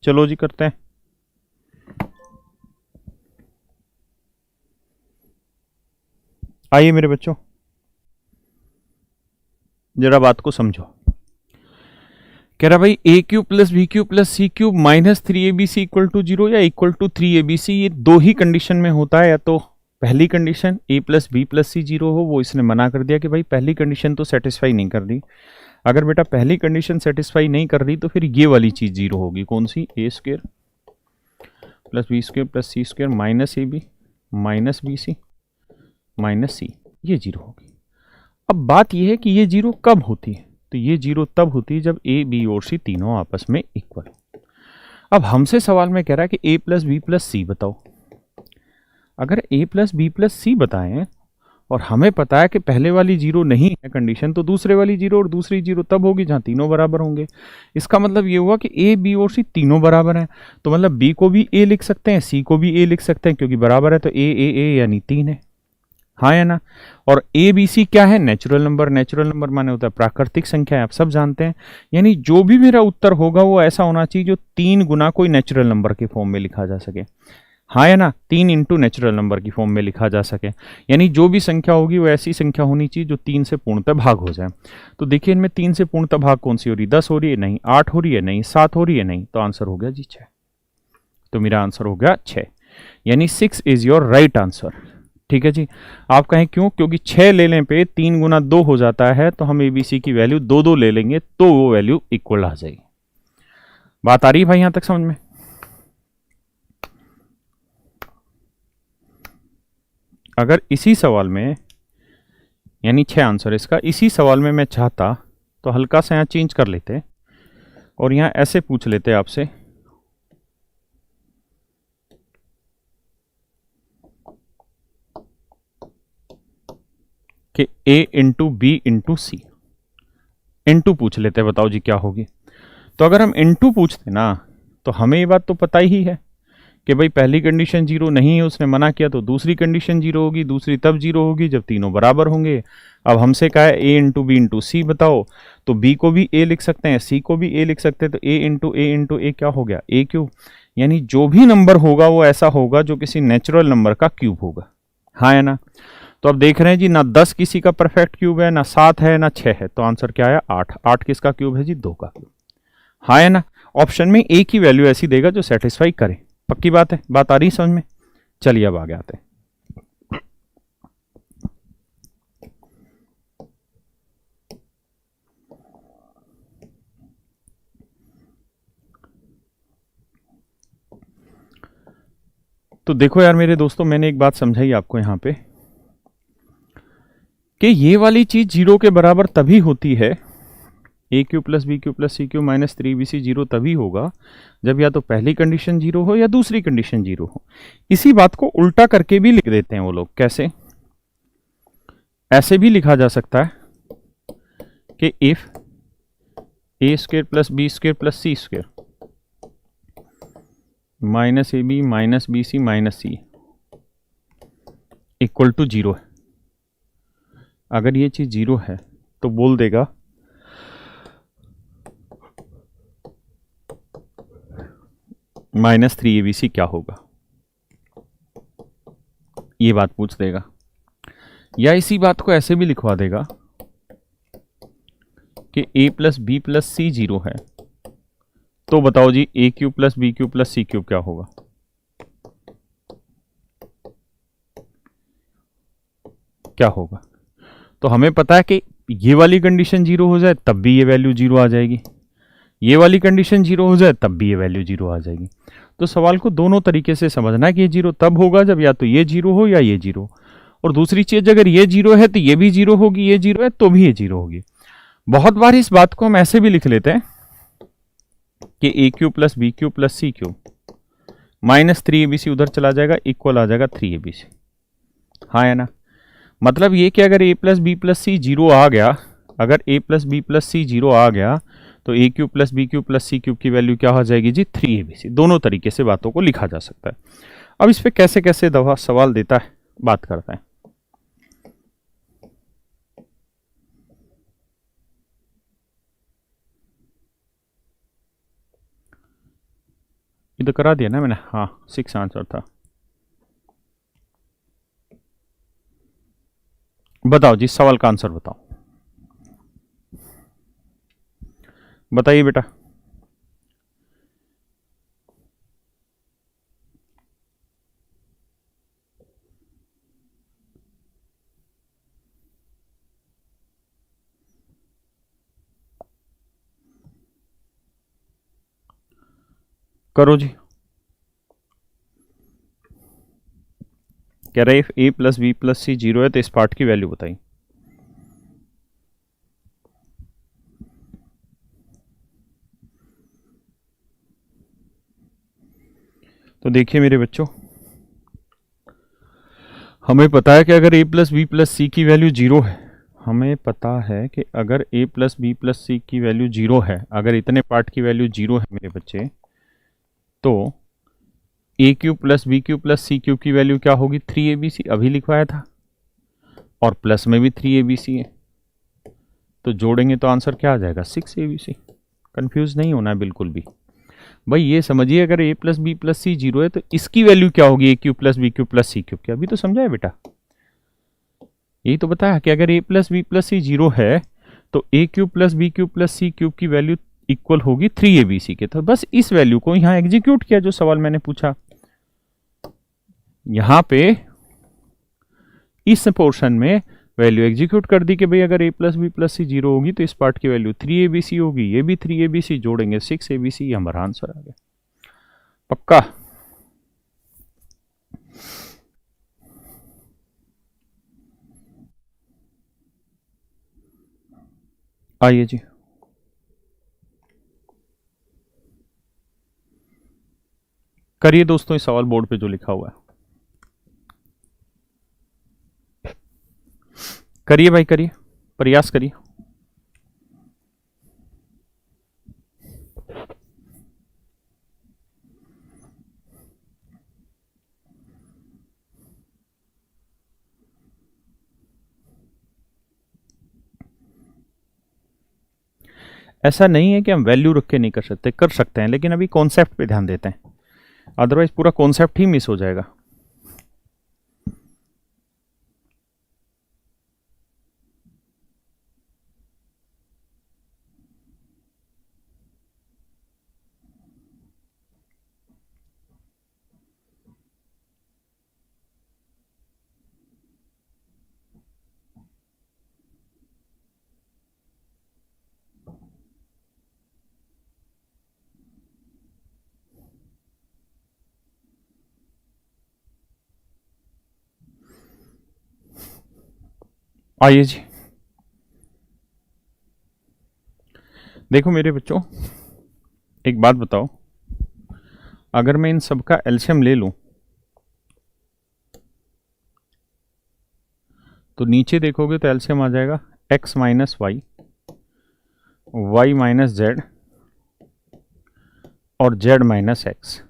चलो जी करते हैं। आइए मेरे बच्चों, जरा बात को समझो। कह रहा भाई A cube plus B cube plus C cube minus 3abc equal to 0 या इक्वल टू 3abc, ये दो ही कंडीशन में होता है। या तो पहली condition a plus B plus C 0 हो, वो इसने मना कर दिया कि भाई पहली कंडीशन तो सेटिस्फाई नहीं कर रही। अगर बेटा पहली कंडीशन सेटिस्फाई नहीं कर रही तो फिर ये वाली चीज 0 होगी। कौन सी? A square plus B square plus C square minus A B minus B C minus C, ये 0 होगी। अब बात यह है कि ये 0 कब होती है? तो ये 0 तब होती है जब ए बी और सी तीनों आपस में इक्वल। अब हमसे सवाल में कह रहा है कि ए प्लस बी प्लस सी बताओ। अगर ए प्लस बी प्लस सी बताएं और हमें पता है कि पहले वाली 0 नहीं है कंडीशन, तो दूसरे वाली 0 और दूसरी 0 तब होगी जहां तीनों बराबर होंगे। इसका मतलब ये हुआ कि ए बी और सी तीनों बराबर हैं। तो मतलब बी को भी ए लिख सकते हैं, सी को भी ए लिख सकते हैं, क्योंकि बराबर है तो ए यानी 3 है। हाँ या ना? और ए बी सी क्या है? Natural number. नेचुरल नंबर माने होता है प्राकृतिक संख्या, आप सब जानते हैं। यानी जो भी मेरा उत्तर होगा वो ऐसा होना चाहिए जो 3 गुना कोई नेचुरल नंबर के फॉर्म में लिखा जा सके। हाँ या ना? 3 इंटू नेचुरल नंबर की फॉर्म में लिखा जा सके। यानी जो भी संख्या होगी वो ऐसी संख्या होनी चाहिए जो 3 से पूर्णतः भाग हो जाए। तो देखिए इनमें 3 से पूर्णतः भाग कौन सी हो रही है? 10 हो रही है? नहीं। 8 हो रही है? नहीं। 7 हो रही है? नहीं। तो आंसर हो गया जी 6। तो मेरा आंसर हो गया 6, यानी 6 इज योर राइट आंसर। ठीक है जी। आप कहें क्यों? क्योंकि 6 लेने पे 3 गुना 2 हो जाता है, तो हम एबीसी की वैल्यू 2 ले लेंगे तो वो वैल्यू इक्वल आ जाएगी। बात आ रही है भाई यहां तक समझ में? अगर इसी सवाल में, यानी 6 आंसर इसका, इसी सवाल में मैं चाहता तो हल्का सा यहां चेंज कर लेते और यहां ऐसे पूछ लेते आपसे कि a into B into C, into पूछ लेते। बताओ जी क्या होगी? तो अगर हम इंटू पूछते ना तो हमें ये बात तो पता ही है कि भाई पहली कंडीशन 0 नहीं है, उसने मना किया, तो दूसरी कंडीशन 0 होगी। दूसरी तब 0 होगी जब तीनों बराबर होंगे। अब हमसे कहा है a इंटू बी इंटू सी बताओ, तो b को भी a लिख सकते हैं, c को भी a लिख सकते हैं। तो a इंटू a क्या हो गया? a cube. यानी जो भी नंबर होगा वो ऐसा होगा जो किसी नेचुरल नंबर का क्यूब होगा। हाँ या ना? तो अब देख रहे हैं जी, ना 10 किसी का परफेक्ट क्यूब है, ना 7 है, ना 6 है। तो आंसर क्या आया? 8। 8 किसका क्यूब है जी? 2 का क्यूब। हाँ है ना? ऑप्शन में एक ही वैल्यू ऐसी देगा जो सेटिस्फाई करे। पक्की बात है? बात आ रही समझ में? चलिए अब आगे आते हैं। तो देखो यार मेरे दोस्तों, मैंने एक बात समझाई आपको यहां पे कि ये वाली चीज 0 के बराबर तभी होती है, A cube plus B cube plus C cube minus 3bc 0 तभी होगा जब या तो पहली कंडीशन 0 हो या दूसरी कंडीशन 0 हो। इसी बात को उल्टा करके भी लिख देते हैं वो लोग। कैसे? ऐसे भी लिखा जा सकता है कि if A square plus B square plus C square minus A B minus B C minus C equal to 0 है। अगर ये चीज 0 है तो बोल देगा -3abc क्या होगा, ये बात पूछ देगा। या इसी बात को ऐसे भी लिखवा देगा कि a plus B plus C 0 है, तो बताओ जी a cube plus B cube plus C cube क्या होगा। क्या होगा, तो हमें पता है कि ये वाली कंडीशन 0 हो जाए तब भी ये वैल्यू 0 आ जाएगी, ये वाली कंडीशन 0 हो जाए तब भी ये वैल्यू 0 आ जाएगी। तो सवाल को दोनों तरीके से समझना है कि ये 0 तब होगा जब या तो ये 0 हो या ये 0, और दूसरी चीज अगर ये 0 है तो ये भी 0 होगी, ये 0 है तो भी ये 0 होगी। बहुत बार इस बात को हम ऐसे भी लिख लेते हैं कि a cube plus B cube plus C cube -3abc उधर चला जाएगा, इक्वल आ जाएगा 3abc। हाँ है ना, मतलब ये कि अगर a plus B plus C 0 आ गया, अगर a plus B plus C 0 आ गया तो a cube plus B cube plus C cube की वैल्यू क्या हो जाएगी जी 3abc। दोनों तरीके से बातों को लिखा जा सकता है। अब इस पे कैसे कैसे दफा सवाल देता है बात करते हैं। ये तो करा दिया ना मैंने, हाँ 6 आंसर था। बताओ जी सवाल का आंसर बताओ, बताइए बेटा। करो जी। कह रहे a plus B plus C 0 है तो इस पार्ट की वैल्यू बताइए। तो देखिए मेरे बच्चों, हमें पता है कि अगर a plus B plus C की वैल्यू 0 है, हमें पता है कि अगर a plus B plus C की वैल्यू 0 है, अगर इतने पार्ट की वैल्यू 0 है मेरे बच्चे, तो a cube plus B cube plus C cube की वैल्यू क्या होगी 3abc, अभी लिखवाया था, और प्लस में भी 3abc है, तो जोड़ेंगे तो आंसर क्या आ जाएगा 6abc। कंफ्यूज नहीं होना है बिल्कुल भी भाई, ये समझिए अगर a plus B plus C 0 है तो इसकी वैल्यू क्या होगी a cube plus B cube plus C cube की, अभी तो समझा है बेटा। यही तो बताया कि अगर a plus B plus C 0 है तो a cube plus B cube plus C cube की वैल्यू इक्वल होगी 3abc के। तो बस इस वैल्यू को यहां एग्जीक्यूट किया जो सवाल मैंने पूछा, यहां पे इस पोर्शन में वैल्यू एग्जीक्यूट कर दी कि भाई अगर a plus B plus C 0 होगी तो इस पार्ट की वैल्यू 3abc होगी, ये भी 3abc, जोड़ेंगे 6abc, ये हमारा आंसर आ गया। पक्का। आइए जी, करिए दोस्तों इस सवाल बोर्ड पे जो लिखा हुआ है, करिए भाई करिए, प्रयास करिए। ऐसा नहीं है कि हम वैल्यू रख के नहीं कर सकते, कर सकते हैं, लेकिन अभी कॉन्सेप्ट पे ध्यान देते हैं, अदरवाइज पूरा कॉन्सेप्ट ही मिस हो जाएगा। आइए जी, देखो मेरे बच्चों एक बात बताओ, अगर मैं इन सब का एलसीएम ले लूं तो नीचे देखोगे तो एलसीएम आ जाएगा x minus Y, Y minus Z और z माइनस एक्स।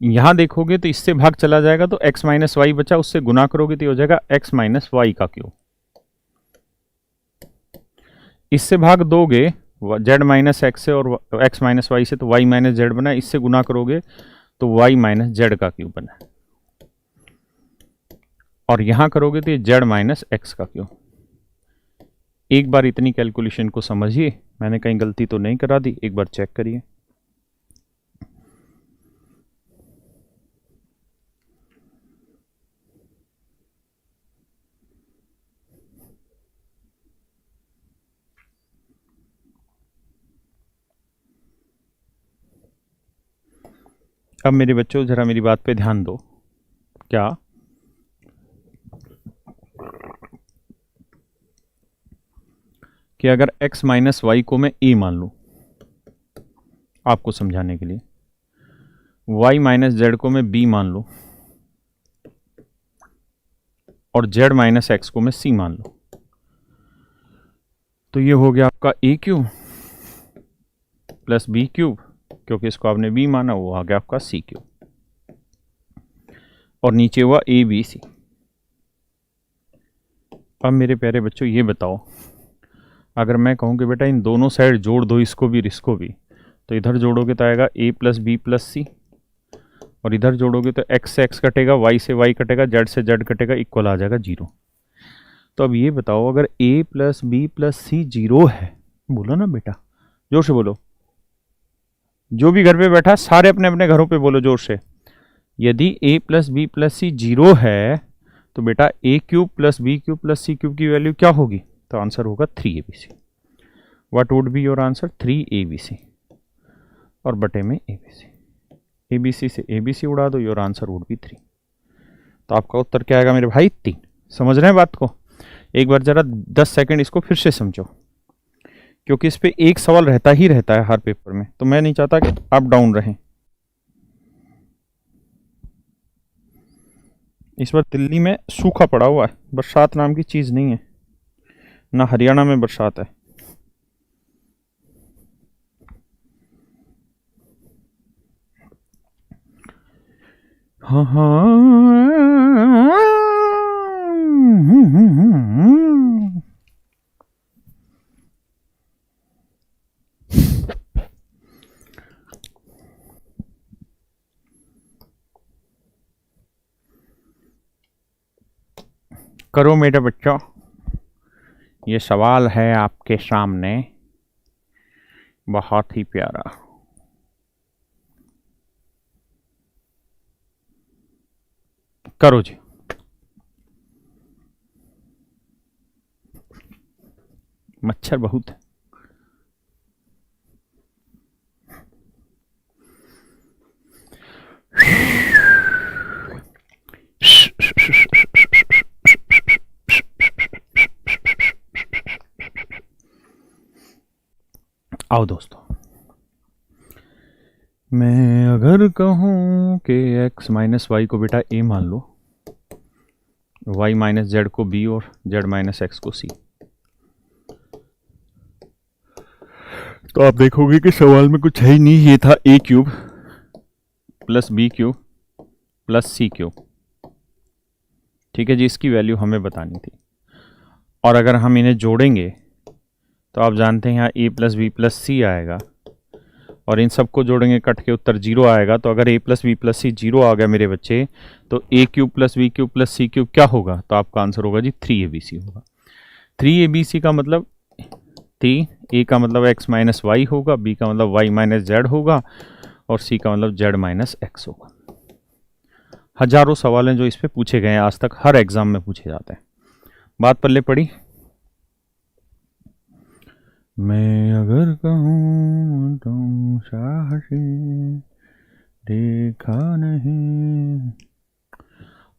यहां देखोगे तो इससे भाग चला जाएगा तो x माइनस वाई बचा, उससे गुना करोगे तो ये हो जाएगा x माइनस वाई का क्यूब। इससे भाग दोगे z माइनस एक्स से और x माइनस वाई से तो y माइनस जेड बना, इससे गुना करोगे तो y माइनस जेड का क्यूब बना, और यहां करोगे तो ये z माइनस एक्स का क्यूब। एक बार इतनी कैलकुलेशन को समझिए, मैंने कहीं गलती तो नहीं करा दी, एक बार चेक करिए। अब मेरे बच्चों जरा मेरी बात पे ध्यान दो। क्या कि अगर x माइनस वाई को मैं a मान लूं आपको समझाने के लिए, y माइनस जेड को मैं b मान लूं और z माइनस एक्स को मैं c मान लूं, तो ये हो गया आपका a cube plus b cube, क्योंकि इसको आपने b माना, वो आ गया आपका c क्यूब, और नीचे हुआ a b c। अब मेरे प्यारे बच्चों ये बताओ, अगर मैं कहूँ कि बेटा इन दोनों साइड जोड़ दो, इसको भी और इसको भी, तो इधर जोड़ोगे तो आएगा a plus B plus C, और इधर जोड़ोगे तो x से x कटेगा, y से y कटेगा, z से z कटेगा, इक्वल आ जाएगा 0। तो अब ये बताओ, अगर a plus B plus C 0 है, बोलो ना बेटा, जोर से बोलो, जो भी घर पे बैठा सारे अपने अपने घरों पे बोलो जोर से। यदि a plus B plus C 0 है तो बेटा a cube plus B cube plus C cube की वैल्यू क्या होगी? तो आंसर होगा 3abc। What would be your answer? 3abc, और बटे में abc, abc से abc उड़ा दो, योर आंसर वुड बी 3। तो आपका उत्तर क्या आएगा मेरे भाई? 3। समझ रहे हैं बात को? एक बार जरा 10 सेकंड इसको फिर से समझो, क्योंकि इस पे एक सवाल रहता ही रहता है हर पेपर में, तो मैं नहीं चाहता कि अप डाउन रहें। इस बार दिल्ली में सूखा पड़ा हुआ है, बरसात नाम की चीज नहीं है, ना हरियाणा में बरसात है। हाँ हाँ, करो मेरे बच्चों, ये सवाल है आपके सामने बहुत ही प्यारा। करो जी। मच्छर बहुत है। आओ दोस्तों, मैं अगर कहूं कि x माइनस वाई को बेटा a मान लो, y माइनस जेड को b और z माइनस एक्स को c, तो आप देखोगे कि सवाल में कुछ है ही नहीं, ये था a cube plus b cube plus c cube. ठीक है जी, इसकी वैल्यू हमें बतानी थी, और अगर हम इन्हें जोड़ेंगे तो आप जानते हैं यहाँ a प्लस बी प्लस सी आएगा, और इन सबको जोड़ेंगे कट के उत्तर 0 आएगा। तो अगर a plus B plus C 0 आ गया मेरे बच्चे, तो a cube plus B cube plus C cube क्या होगा? तो आपका आंसर होगा जी 3abc होगा। 3abc का मतलब 3, a का मतलब x माइनस वाई होगा, b का मतलब y माइनस जेड होगा, और c का मतलब z माइनस एक्स होगा। हजारों सवाल हैं जो इस पे पूछे गए हैं आज तक, हर एग्जाम में पूछे जाते हैं। बात पल्ले पड़ी? मैं अगर कहूँ तुम साहसी देखा नहीं।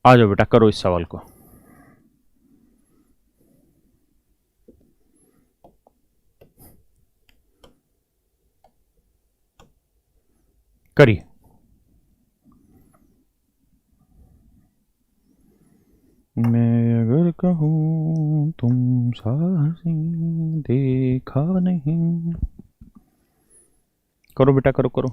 आ जाओ बेटा, करो इस सवाल को। करिए। मैं अगर कहूँ तुम साहसी देखा नहीं। करो बेटा, करो करो।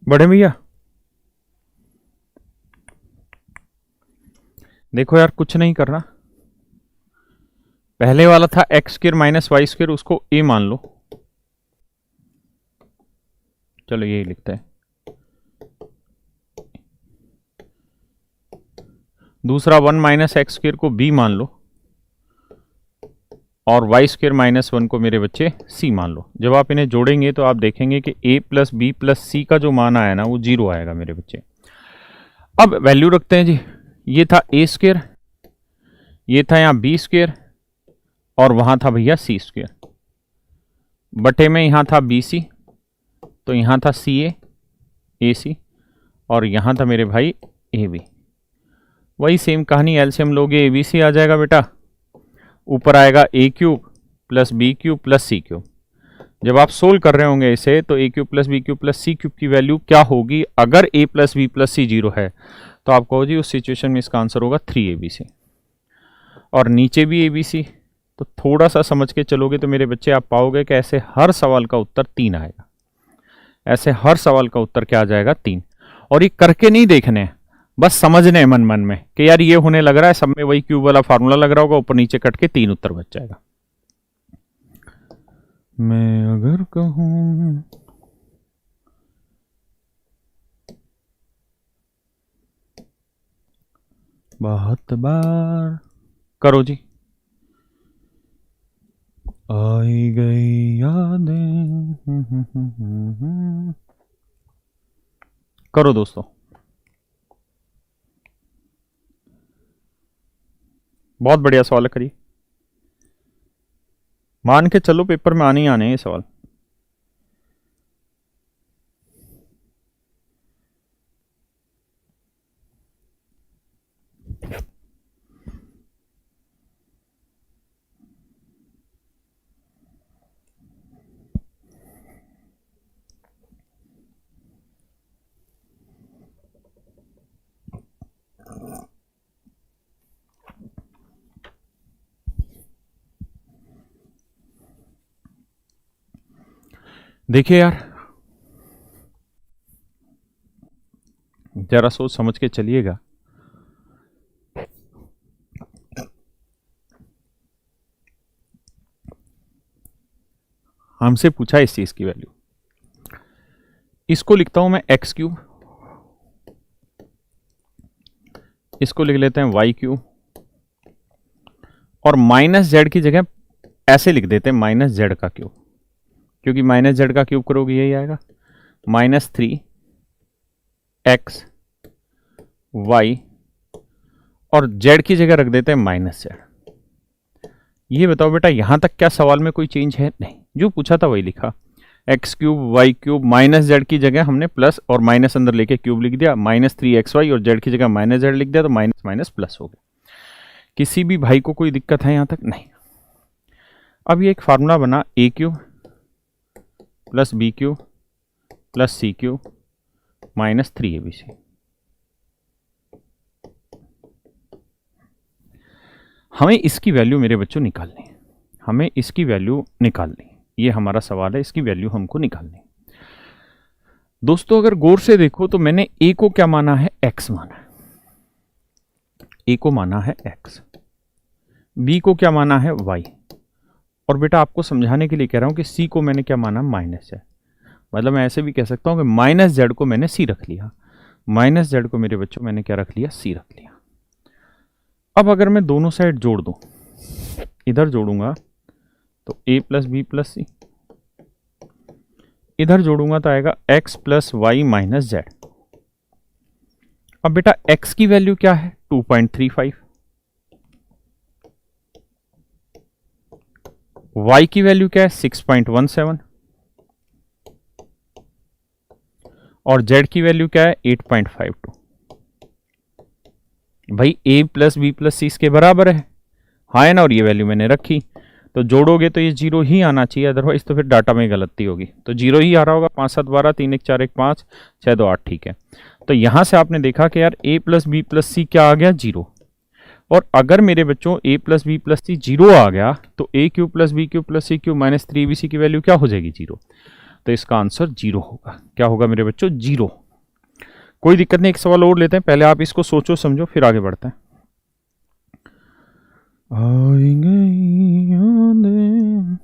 बढ़े भैया? देखो यार, कुछ नहीं करना। पहले वाला था X square minus Y square, उसको ए मान लो। चलो यही लिखते हैं। दूसरा 1 माइनस एक्स स्क्वायर को बी मान लो, और वाई स्क्वायर माइनस 1 को मेरे बच्चे सी मान लो। जब आप इन्हें जोड़ेंगे तो आप देखेंगे कि ए प्लस बी प्लस सी का जो मान आया ना वो 0 आएगा मेरे बच्चे। अब वैल्यू रखते हैं जी। ये था ए स्क्वायर, ये था यहाँ बी स्क्वायर, और वहां था भैया सी स्क्वायर। बटे में यहाँ था बी सी, तो यहाँ था सी ए सी, और यहाँ था मेरे भाई ए बी। वही सेम कहानी, एलसीएम लोगे ए बी सी आ जाएगा बेटा, ऊपर आएगा A cube plus B cube plus C cube. जब आप सोल्व कर रहे होंगे इसे तो A cube plus B cube plus C cube की वैल्यू क्या होगी? अगर A plus B plus C 0 है तो आप कहो जी उस सिचुएशन में इसका आंसर होगा 3abc। और नीचे भी abc, तो थोड़ा सा समझ के चलोगे तो मेरे बच्चे आप पाओगे कि ऐसे हर सवाल का उत्तर 3 आएगा। ऐसे हर सवाल का उत्तर क्या आ जाएगा? 3। और ये करके नहीं देखने, बस समझने मन मन में कि यार ये होने लग रहा है, सब में वही क्यूब वाला फार्मूला लग रहा होगा, ऊपर नीचे कट के 3 उत्तर बच जाएगा। मैं अगर कहूं बहुत बार, करो जी। आई गई यादें, करो दोस्तों। बहुत बढ़िया सवाल है, करिए। मान के चलो पेपर में आने ही आने हैं ये सवाल। देखिए यार, जरा सोच समझ के चलिएगा। हमसे पूछा इस चीज की वैल्यू, इसको लिखता हूं मैं एक्स क्यूब, इसको लिख लेते हैं वाई क्यूब, और माइनस जेड की जगह ऐसे लिख देते हैं माइनस जेड का क्यूब, क्योंकि माइनस जेड का क्यूब करोगे यही आएगा, -3x y, और जेड की जगह रख देते हैं माइनस जेड। ये बताओ बेटा यहां तक क्या सवाल में कोई चेंज है? नहीं, जो पूछा था वही लिखा। X cube Y cube, minus Z की जगह हमने प्लस और माइनस अंदर लेके क्यूब लिख दिया, -3xy, और जेड की जगह माइनस जेड लिख दिया, तो माइनस माइनस प्लस हो गया। किसी भी भाई को कोई दिक्कत है यहां तक? नहीं। अब ये एक फार्मूला बना, A cube plus B cube plus C cube -3abc। हमें इसकी वैल्यू मेरे बच्चों निकालनी है, हमें इसकी वैल्यू निकालनी, ये हमारा सवाल है, इसकी वैल्यू हमको निकालनी। दोस्तों अगर गौर से देखो तो मैंने ए को क्या माना है? एक्स माना है, ए को माना है एक्स, बी को क्या माना है? वाई, और बेटा आपको समझाने के लिए कह रहा हूं कि सी को मैंने क्या माना? Minus Z. मतलब मैं ऐसे भी कह सकता हूं कि माइनस जेड को मैंने सी रख लिया, माइनस जेड को मेरे बच्चों मैंने क्या रख लिया? सी रख लिया। अब अगर मैं दोनों साइड जोड़ दूं, इधर जोड़ूंगा तो a plus B plus C, इधर जोड़ूंगा तो आएगा x plus Y minus Z. अब बेटा x की वैल्यू क्या है? 2.35, y की वैल्यू क्या है? 6.17, और z की वैल्यू क्या है? 8.52। भाई a प्लस बी प्लस सी इसके बराबर है, हाँ है ना, और ये वैल्यू मैंने रखी, तो जोड़ोगे तो ये 0 ही आना चाहिए, अदरवाइज तो फिर डाटा में गलती होगी, तो 0 ही आ रहा होगा। 5 7 12, 3 1 4 1 5 6 2 8, ठीक है। तो यहां से आपने देखा कि यार a plus B plus C क्या आ गया? 0। और अगर मेरे बच्चों a plus B plus C 0 आ गया तो a cube plus B cube plus C cube -3abc की वैल्यू क्या हो जाएगी? 0। तो इसका आंसर 0 होगा। क्या होगा मेरे बच्चों? 0। कोई दिक्कत नहीं, एक सवाल और लेते हैं, पहले आप इसको सोचो समझो फिर आगे बढ़ते हैं। आई गई यादें।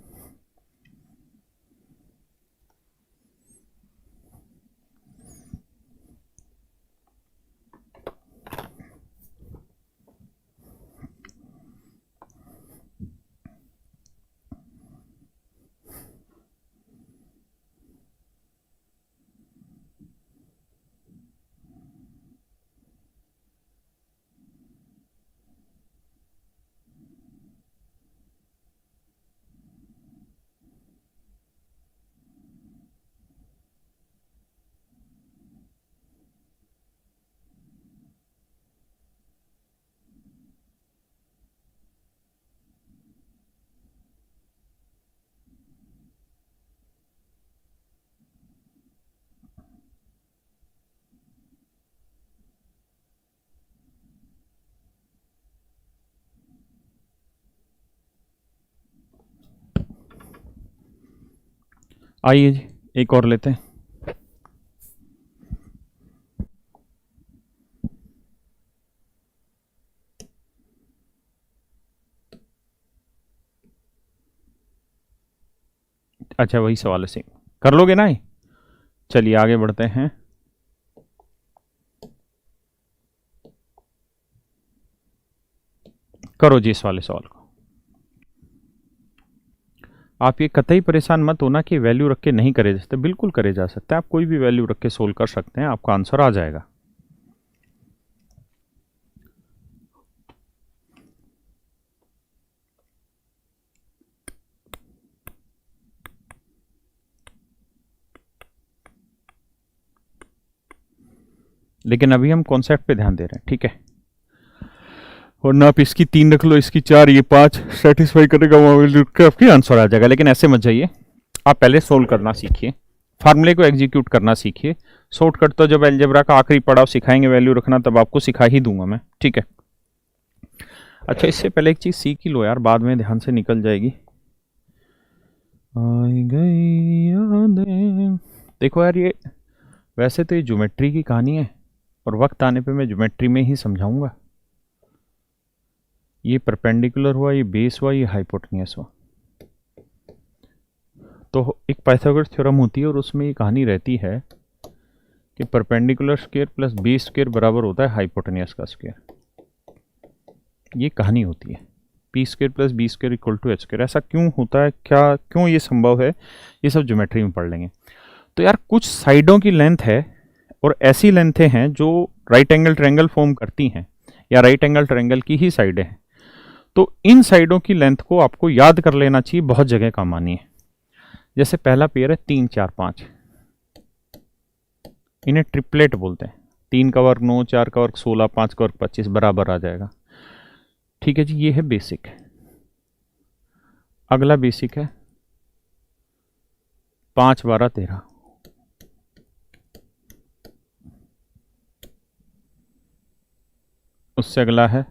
आइए जी एक और लेते हैं। अच्छा वही सवाल है, सेम कर लोगे ना? चलिए आगे बढ़ते हैं। करो जी इस वाले सवाल को। आप ये कतई परेशान मत होना कि वैल्यू रख के नहीं करे जा सकते, बिल्कुल करे जा सकते हैं। आप कोई भी वैल्यू रख के सोल्व कर सकते हैं, आपका आंसर आ जाएगा। लेकिन अभी हम कॉन्सेप्ट पे ध्यान दे रहे हैं, ठीक है? और ना आप इसकी 3 रख लो, इसकी 4, ये 5 सेटिस्फाई करेगा, वहां आपकी आंसर आ जाएगा। लेकिन ऐसे मत जाइए, आप पहले सोल्व करना सीखिए, फार्मूले को एग्जीक्यूट करना सीखिए। शॉर्टकट तो जब अलजेब्रा का आखिरी पड़ाव सिखाएंगे वैल्यू रखना, तब आपको सिखा ही दूंगा मैं, ठीक है? अच्छा इससे पहले एक चीज सीख ही लो यार, बाद में ध्यान से निकल जाएगी। आई गई यादें। देखो यार, ये वैसे तो ये ज्योमेट्री की कहानी है और वक्त आने पे मैं ज्योमेट्री में ही समझाऊंगा। ये परपेंडिकुलर हुआ, ये बेस हुआ, ये हाइपोटेन्यूस हुआ। तो एक पाइथागोरस थ्योरम होती है और उसमें ये कहानी रहती है कि perpendicular square plus base square बराबर होता है हाइपोटेन्यूस का स्क्वायर। ये कहानी होती है, P square plus B square equal to H square. ऐसा क्यों होता है, क्या क्यों ये संभव है, ये सब ज्योमेट्री में पढ़ लेंगे। तो यार कुछ साइडों की लेंथ है और ऐसी लेंथें हैं जो राइट एंगल ट्रायंगल फॉर्म करती हैं या राइट एंगल ट्रायंगल की ही साइडें हैं। तो इन साइडों की लेंथ को आपको याद कर लेना चाहिए, बहुत जगह काम आनी है। जैसे पहला पेयर है 3 4 5, इन्हें ट्रिपलेट बोलते हैं। 3 का वर्ग 9, 4 का वर्ग 16, 5 का वर्ग 25 बराबर आ जाएगा, ठीक है जी। ये है बेसिक। अगला बेसिक है 5 12 13, उससे अगला है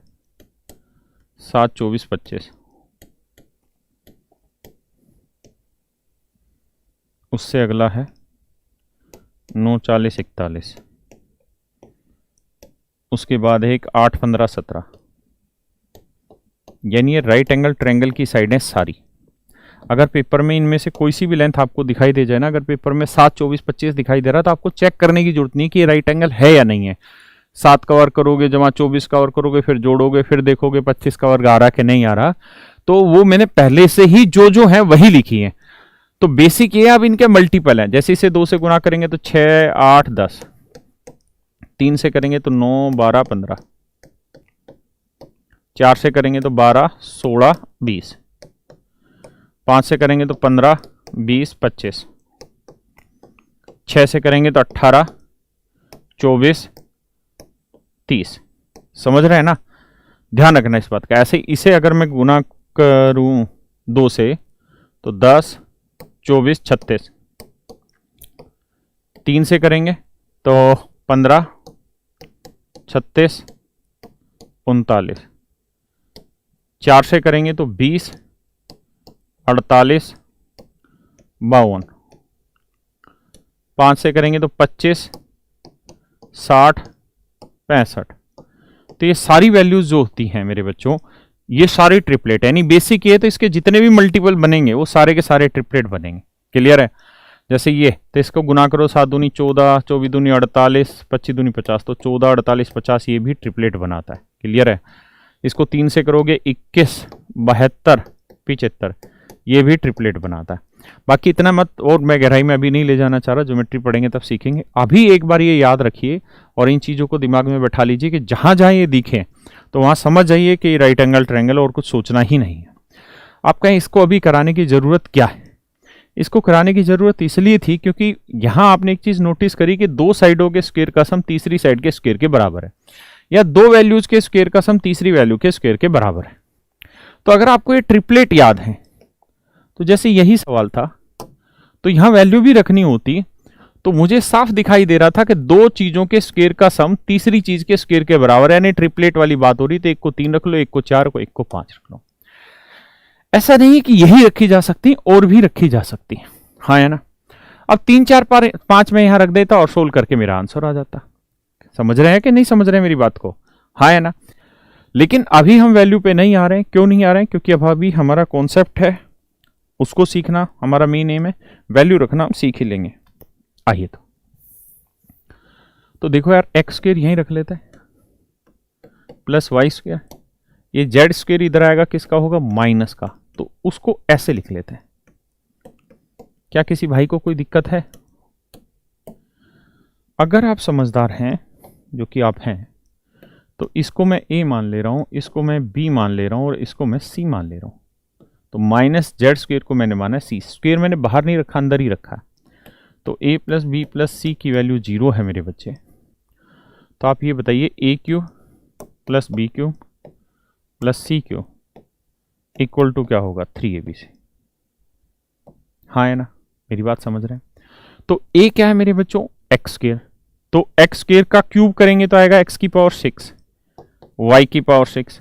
7 24 25, उससे अगला है 9 40 41, उसके बाद है एक 8 15 17। यानी ये राइट एंगल ट्रायंगल की साइडें सारी। अगर पेपर में इनमें से कोई सी भी लेंथ आपको दिखाई दे जाए ना, अगर पेपर में 7 24 25 दिखाई दे रहा तो आपको चेक करने की जरूरत नहीं कि ये राइट एंगल है या नहीं है। 7 का वर्ग करोगे, जमा 24 का वर्ग करोगे, फिर जोड़ोगे, फिर देखोगे 25 का वर्ग आ रहा कि नहीं आ रहा। तो वो मैंने पहले से ही जो है वही लिखी है। तो बेसिक ये अब इनके मल्टीपल हैं। जैसे इसे 2 से गुणा करेंगे तो 6 8 10, 3 से करेंगे तो 9 12 15, 4 से करेंगे तो 12 16 20, 5 से करेंगे तो 15 20 25, 6 से करेंगे तो 18 24 30। समझ रहे हैं ना? ध्यान रखना इस बात का। ऐसे इसे अगर मैं गुना करूं 2 से तो 10 24 36, 3 से करेंगे तो 15 36 39, 4 से करेंगे तो 20 48 52, 5 से करेंगे तो 25, 60, 65। तो ये सारी वैल्यूज जो होती हैं मेरे बच्चों, ये सारी ट्रिपलेट, यानी बेसिक ये तो इसके जितने भी मल्टीपल बनेंगे वो सारे के सारे ट्रिपलेट बनेंगे। क्लियर है? जैसे ये, तो इसको गुना करो, 7 दूनी 14, 24 दूनी 48, 25 दूनी 50, तो 14, 48, 50 ये भी ट्रिपलेट बनाता है। क्लियर है? इसको 3 से करोगे 21, 72, 75, ये भी ट्रिपलेट बनाता है। बाकी इतना मत, और मैं गहराई में अभी नहीं ले जाना चाह रहा, ज्योमेट्री पढ़ेंगे तब सीखेंगे। अभी एक बार ये याद रखिए और इन चीज़ों को दिमाग में बैठा लीजिए कि जहाँ जहाँ ये दिखे तो वहाँ समझ जाइए कि राइट एंगल ट्रायंगल, और कुछ सोचना ही नहीं है। आप कहें इसको अभी कराने की ज़रूरत क्या है? इसको कराने की ज़रूरत इसलिए थी क्योंकि यहाँ आपने एक चीज़ नोटिस करी कि 2 साइडों के स्क्वायर का सम तीसरी साइड के स्क्वायर के बराबर है, या 2 वैल्यूज के स्क्वायर का सम तीसरी वैल्यू के स्क्वायर के बराबर है। तो अगर आपको ये ट्रिपलेट याद है, तो जैसे यही सवाल था, तो यहां वैल्यू भी रखनी होती, तो मुझे साफ दिखाई दे रहा था कि 2 चीजों के स्क्वायर का सम तीसरी चीज के स्क्वायर के बराबर है, यानी ट्रिपलेट वाली बात हो रही। तो एक को 3 रख लो, एक को 4, को एक को 5 रख लो। ऐसा नहीं कि यही रखी जा सकती, और भी रखी जा सकती। हाँ है ना? अब 3, 4, 5 में यहां रख देता और सोल्व करके मेरा आंसर आ जाता। समझ रहे हैं कि नहीं समझ रहे हैं मेरी बात को? हाँ है ना? लेकिन अभी हम वैल्यू पे नहीं आ रहे हैं। क्यों नहीं आ रहे हैं? क्योंकि अब अभी हमारा कॉन्सेप्ट है, उसको सीखना हमारा मेन एम है। वैल्यू रखना हम सीख ही लेंगे। आइए तो देखो यार, एक्स स्क्वायर यहीं रख लेते हैं, प्लस वाई स्क्वायर, ये जेड स्क्वायर इधर आएगा, किसका होगा? माइनस का। तो उसको ऐसे लिख लेते हैं। क्या किसी भाई को कोई दिक्कत है? अगर आप समझदार हैं, जो कि आप हैं, तो इसको मैं ए मान ले रहा हूं, इसको मैं बी मान ले रहा हूं, और इसको मैं सी मान ले रहा हूं। तो माइनस जेड स्क्वायर को मैंने माना सी स्क्वायर, मैंने बाहर नहीं रखा, अंदर ही रखा। तो ए प्लस बी प्लस सी की वैल्यू 0 है मेरे बच्चे। तो आप ये बताइए, A cube plus B cube plus C cube equal to क्या होगा? 3abc। हाँ है ना? मेरी बात समझ रहे हैं? तो ए क्या है मेरे बच्चों? X square. तो एक्स स्क्वायर का क्यूब करेंगे तो आएगा एक्स की पावर 6, वाई की पावर 6।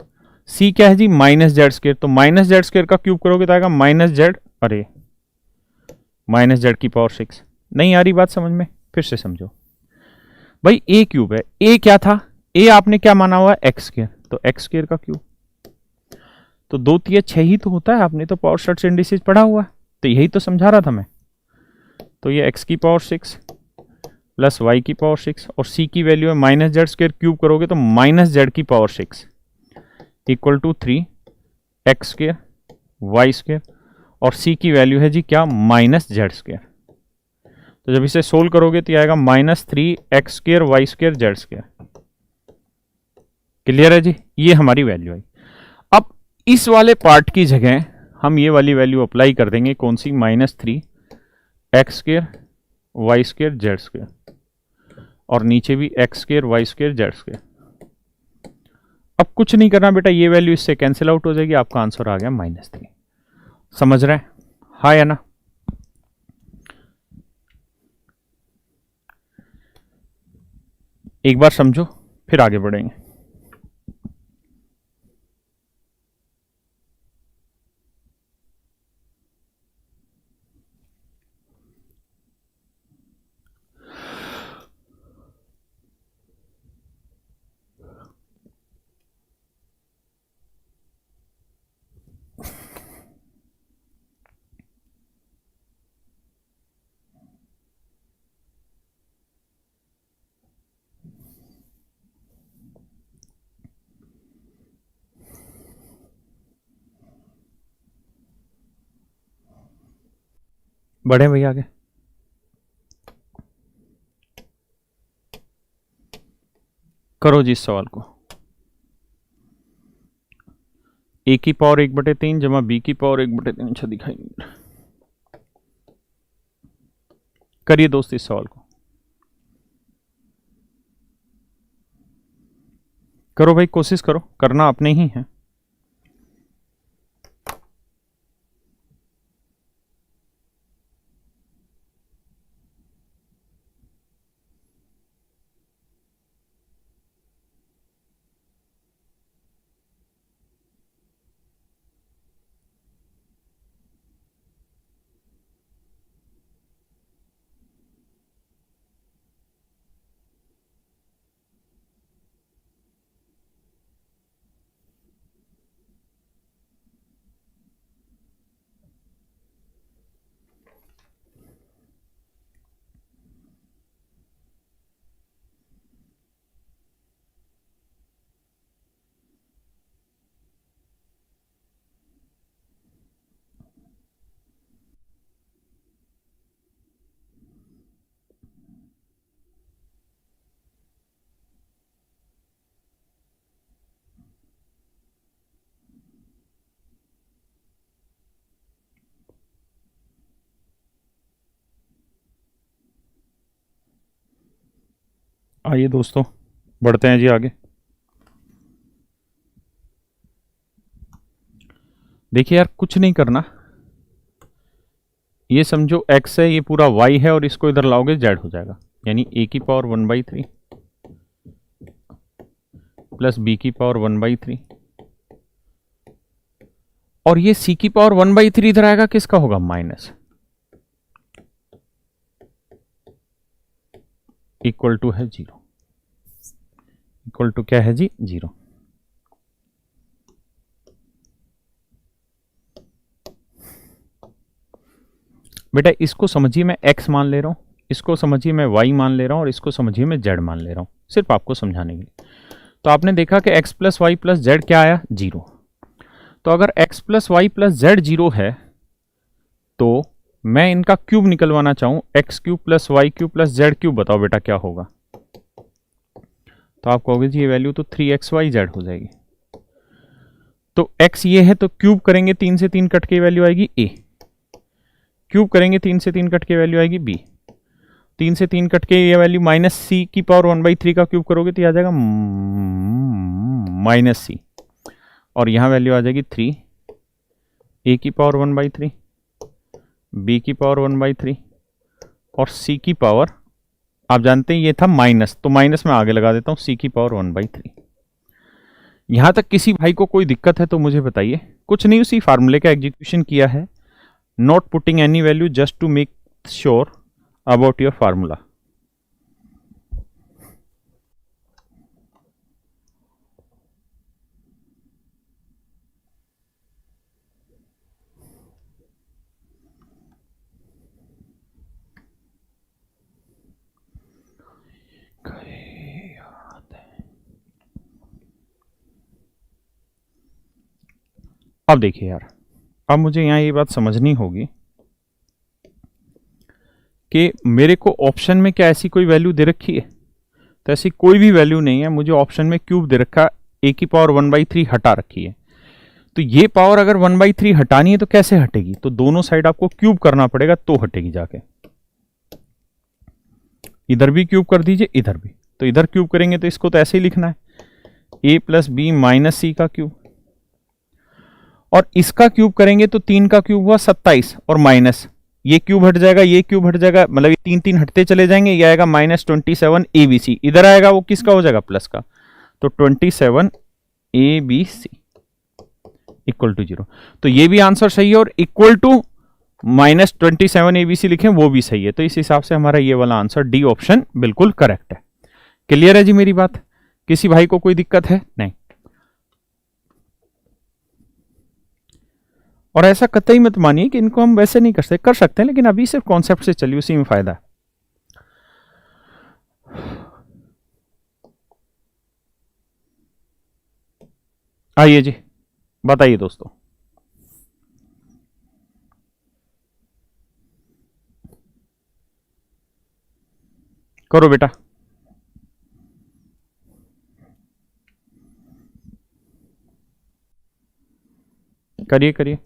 सी क्या है जी? Minus Z square. तो माइनस जेड स्क्वायर का क्यूब करोगे तो आएगा माइनस जेड, अरे माइनस जेड की पावर 6। नहीं आ रही बात समझ में? फिर से समझो भाई, ए क्यूब है। ए क्या था? ए आपने क्या माना हुआ है? X square. तो एक्स स्क्वायर का क्यूब, तो 2 3 6 ही तो होता है। आपने तो पावर शर्ट से इंडिसेज पढ़ा हुआ है, तो यही तो समझा रहा था मैं। तो ये एक्स की पावर 6 प्लस वाई की पावर 6, और सी की वैल्यू है माइनस जेड स्क्वायर, क्यूब करोगे तो माइनस जेड की power 6 equal to 3 X square Y square, और सी की वैल्यू है जी क्या? Minus Z square. तो जब इसे सोल्व करोगे तो आएगा -3 X square Y square Z square. Clear है जी? ये हमारी वैल्यू है। अब इस वाले पार्ट की जगह हम ये वाली वैल्यू अप्लाई कर देंगे। कौन सी? -3 X square Y square Z square, और नीचे भी X square Y square Z square. अब कुछ नहीं करना बेटा, ये वैल्यू इससे कैंसिल आउट हो जाएगी, आपका आंसर आ गया -3। समझ रहे हैं? हाँ या ना? एक बार समझो, फिर आगे बढ़ेंगे। बढ़े भैया आगे। करो जी इस सवाल को। ए की पावर 1/3 जमा बी की पावर 1/3। अच्छा दिखाई नहीं दे रहा। करिए दोस्त इस सवाल को। करो भाई, कोशिश करो, करना अपने ही है। आइए दोस्तों बढ़ते हैं जी आगे। देखिए यार कुछ नहीं करना, ये समझो x है, ये पूरा y है और इसको इधर लाओगे z हो जाएगा, यानी a की पावर 1/3 प्लस b की पावर 1/3 और ये c की पावर 1/3 इधर आएगा, किसका होगा माइनस, इक्वल टू है 0, इक्वल टू क्या है जी 0। बेटा इसको समझिए मैं x मान ले रहा हूं, इसको समझिए मैं y मान ले रहा हूं और इसको समझिए मैं z मान ले रहा हूं, सिर्फ आपको समझाने के लिए। तो आपने देखा कि x plus Y plus Z क्या आया 0। तो अगर x plus Y plus Z 0 है तो मैं इनका क्यूब निकलवाना चाहूं, X cube plus Y cube plus Z cube, बताओ बेटा क्या होगा। तो आप कहोगे जी ये वैल्यू तो 3xyz हो जाएगी। तो x ये है तो क्यूब करेंगे 3 से 3 कट के वैल्यू आएगी a, क्यूब करेंगे 3 से 3 कट के वैल्यू आएगी b, 3 से 3 कट के ये वैल्यू माइनस सी की पावर 1/3 का क्यूब करोगे तो आ जाएगा माइनस सी, और यहां वैल्यू आ जाएगी 3, a की पावर 1/3, b की पावर 1/3 और c की पावर, आप जानते हैं ये था माइनस, तो माइनस में आगे लगा देता हूं c की पावर 1/3। यहां तक किसी भाई को कोई दिक्कत है तो मुझे बताइए। कुछ नहीं, उसी फार्मूले का एग्जीक्यूशन किया है, not putting any value just to make sure about your formula. अब देखिए यार, अब मुझे यहां ये बात समझनी होगी कि मेरे को ऑप्शन में क्या ऐसी कोई वैल्यू दे रखी है, तो ऐसी कोई भी वैल्यू नहीं है। मुझे ऑप्शन में क्यूब दे रखा, a की पावर 1/3 हटा रखी है। तो ये पावर अगर 1/3 हटानी है तो कैसे हटेगी, तो दोनों साइड आपको क्यूब करना पड़ेगा तो हटेगी जाके। इधर भी क्यूब कर दीजिए, इधर भी, तो इधर क्यूब करेंगे तो इसको तो ऐसे ही लिखना है a plus B minus C का क्यूब, और इसका क्यूब करेंगे तो 3 का क्यूब हुआ 27 और माइनस ये क्यूब हट जाएगा, ये क्यूब हट जाएगा, मतलब ये 3 3 हटते चले जाएंगे, ये आएगा -27 ABC, इधर आएगा वो किसका हो जाएगा प्लस का, तो 27 ABC इक्वल टू 0। तो ये भी आंसर सही है और इक्वल टू -27 ABC लिखें वो भी सही है। तो इस हिसाब से हमारा ये वाला आंसर डी ऑप्शन बिल्कुल करेक्ट है। क्लियर है जी मेरी बात, किसी भाई को कोई दिक्कत है नहीं। और ऐसा कतई मत मानिए कि इनको हम वैसे नहीं कर सकते हैं, लेकिन अभी सिर्फ कॉन्सेप्ट से चलिए, उसी में फायदा है। आइए जी बताइए दोस्तों। करो बेटा, करिए करिए।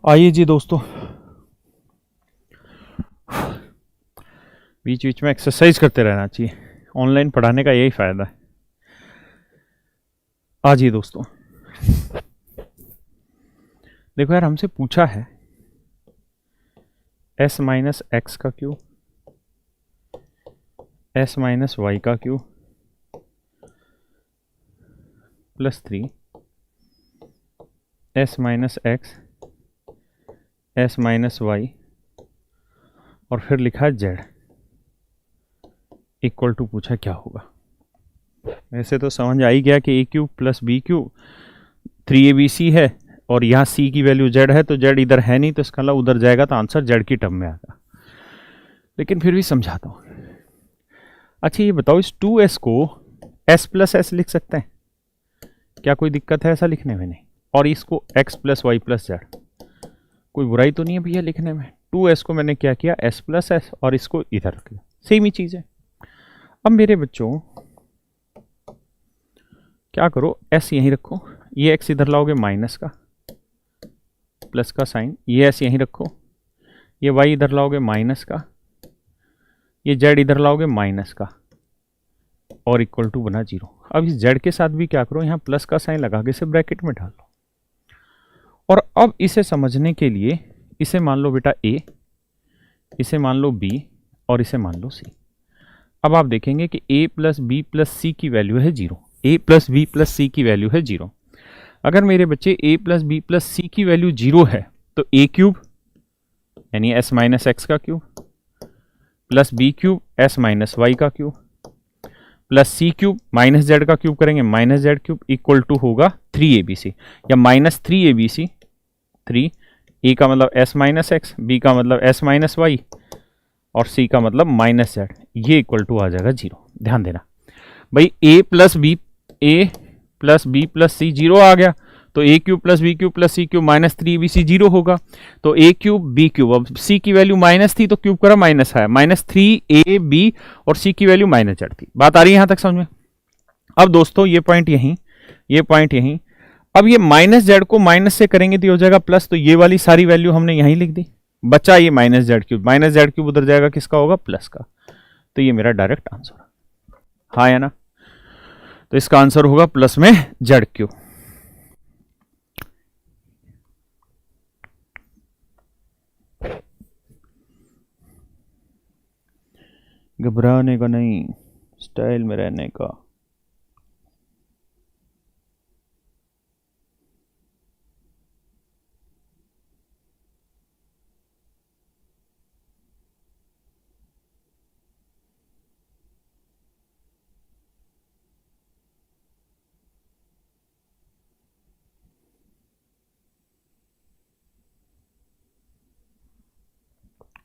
आइए जी दोस्तों, बीच बीच में एक्सरसाइज करते रहना चाहिए, ऑनलाइन पढ़ाने का यही फायदा है। आज ही दोस्तों देखो यार, हमसे पूछा है एस माइनस एक्स का क्यूब एस माइनस वाई का cube plus 3 S minus X S minus Y और फिर लिखा है जेड इक्वल टू पूछा क्या होगा। वैसे तो समझ आ ही गया कि A cube plus B cube 3abc है और यहाँ c की वैल्यू z है, तो z इधर है नहीं तो इसका मतलब उधर जाएगा तो आंसर z की टर्म में आएगा, लेकिन फिर भी समझाता हूँ। अच्छा ये बताओ, इस 2s को s प्लस एस लिख सकते हैं क्या? कोई दिक्कत है ऐसा लिखने में? नहीं। और इसको x plus Y plus Z, कोई बुराई तो नहीं है भैया लिखने में। 2s को मैंने क्या किया, s प्लस एस, और इसको इधर रख लिया, सेम ही चीज़ है। अब मेरे बच्चों क्या करो, s यहीं रखो, ये x इधर लाओगे माइनस का प्लस का साइन, ये s यहीं रखो, ये y इधर लाओगे माइनस का, ये z इधर लाओगे माइनस का, और इक्वल टू बना 0। अब इस z के साथ भी क्या करो, यहाँ प्लस का साइन लगा के इसे ब्रैकेट में डाल लो। और अब इसे समझने के लिए इसे मान लो बेटा a, इसे मान लो b और इसे मान लो c। अब आप देखेंगे कि a plus B plus C की वैल्यू है 0, a plus B plus C की वैल्यू है 0। अगर मेरे बच्चे a plus B plus C की वैल्यू 0 है तो a क्यूब यानी s माइनस एक्स का cube plus B cube s minus Y का cube plus C cube minus Z का क्यूब करेंगे minus Z cube equal to होगा 3abc या माइनस 3abc। 3 a का मतलब s माइनस एक्स, b का मतलब s माइनस वाई और c का मतलब माइनस जेड, ये इक्वल टू आ जाएगा 0। ध्यान देना भाई, a plus B plus C 0 आ गया तो a cube plus B cube plus C cube minus 3abc 0 होगा। तो a क्यूब बी क्यूब, अब c की वैल्यू माइनस थी तो क्यूब करा माइनस आया, माइनस 3ab और c की वैल्यू माइनस जेड थी। बात आ रही है यहां तक समझ में? अब दोस्तों ये पॉइंट यहीं, ये पॉइंट यहीं। अब ये माइनस जेड को माइनस से करेंगे तो हो जाएगा प्लस, तो ये वाली सारी वैल्यू हमने यहीं लिख दी, बचा ये माइनस जेड क्यूब उधर जाएगा किसका होगा, प्लस का। तो ये मेरा डायरेक्ट आंसर, हाँ या ना? तो इसका आंसर होगा प्लस में जेड क्यूब। घबराने का नहीं, स्टाइल में रहने का।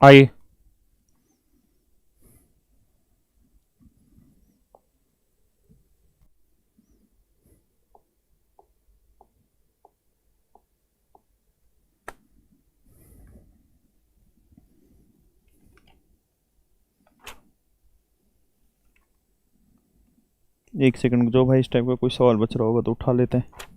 आइए एक सेकंड, जो भाई इस टाइप का कोई सवाल बच रहा होगा तो उठा लेते हैं।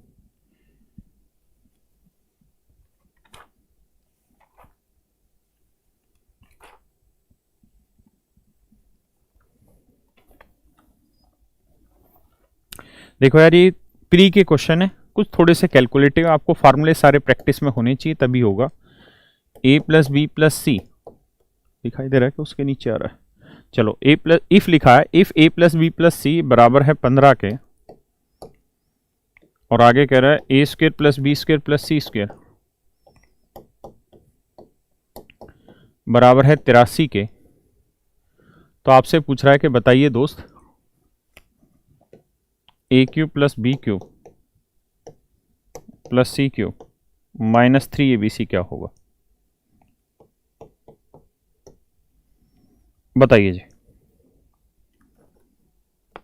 देखो यार, ये प्री के क्वेश्चन है, कुछ थोड़े से कैलकुलेटिव, आपको फार्मूले सारे प्रैक्टिस में होने चाहिए तभी होगा। a प्लस बी प्लस सी दिखाई दे रहा है कि उसके नीचे आ रहा है? चलो a प्लस, इफ लिखा है if a plus B plus C बराबर है 15 के, और आगे कह रहा है a square plus B square plus C square बराबर है 83 के, तो आपसे पूछ रहा है कि बताइए दोस्त, a cube plus B cube plus C cube minus 3abc क्या होगा? बताइए जी,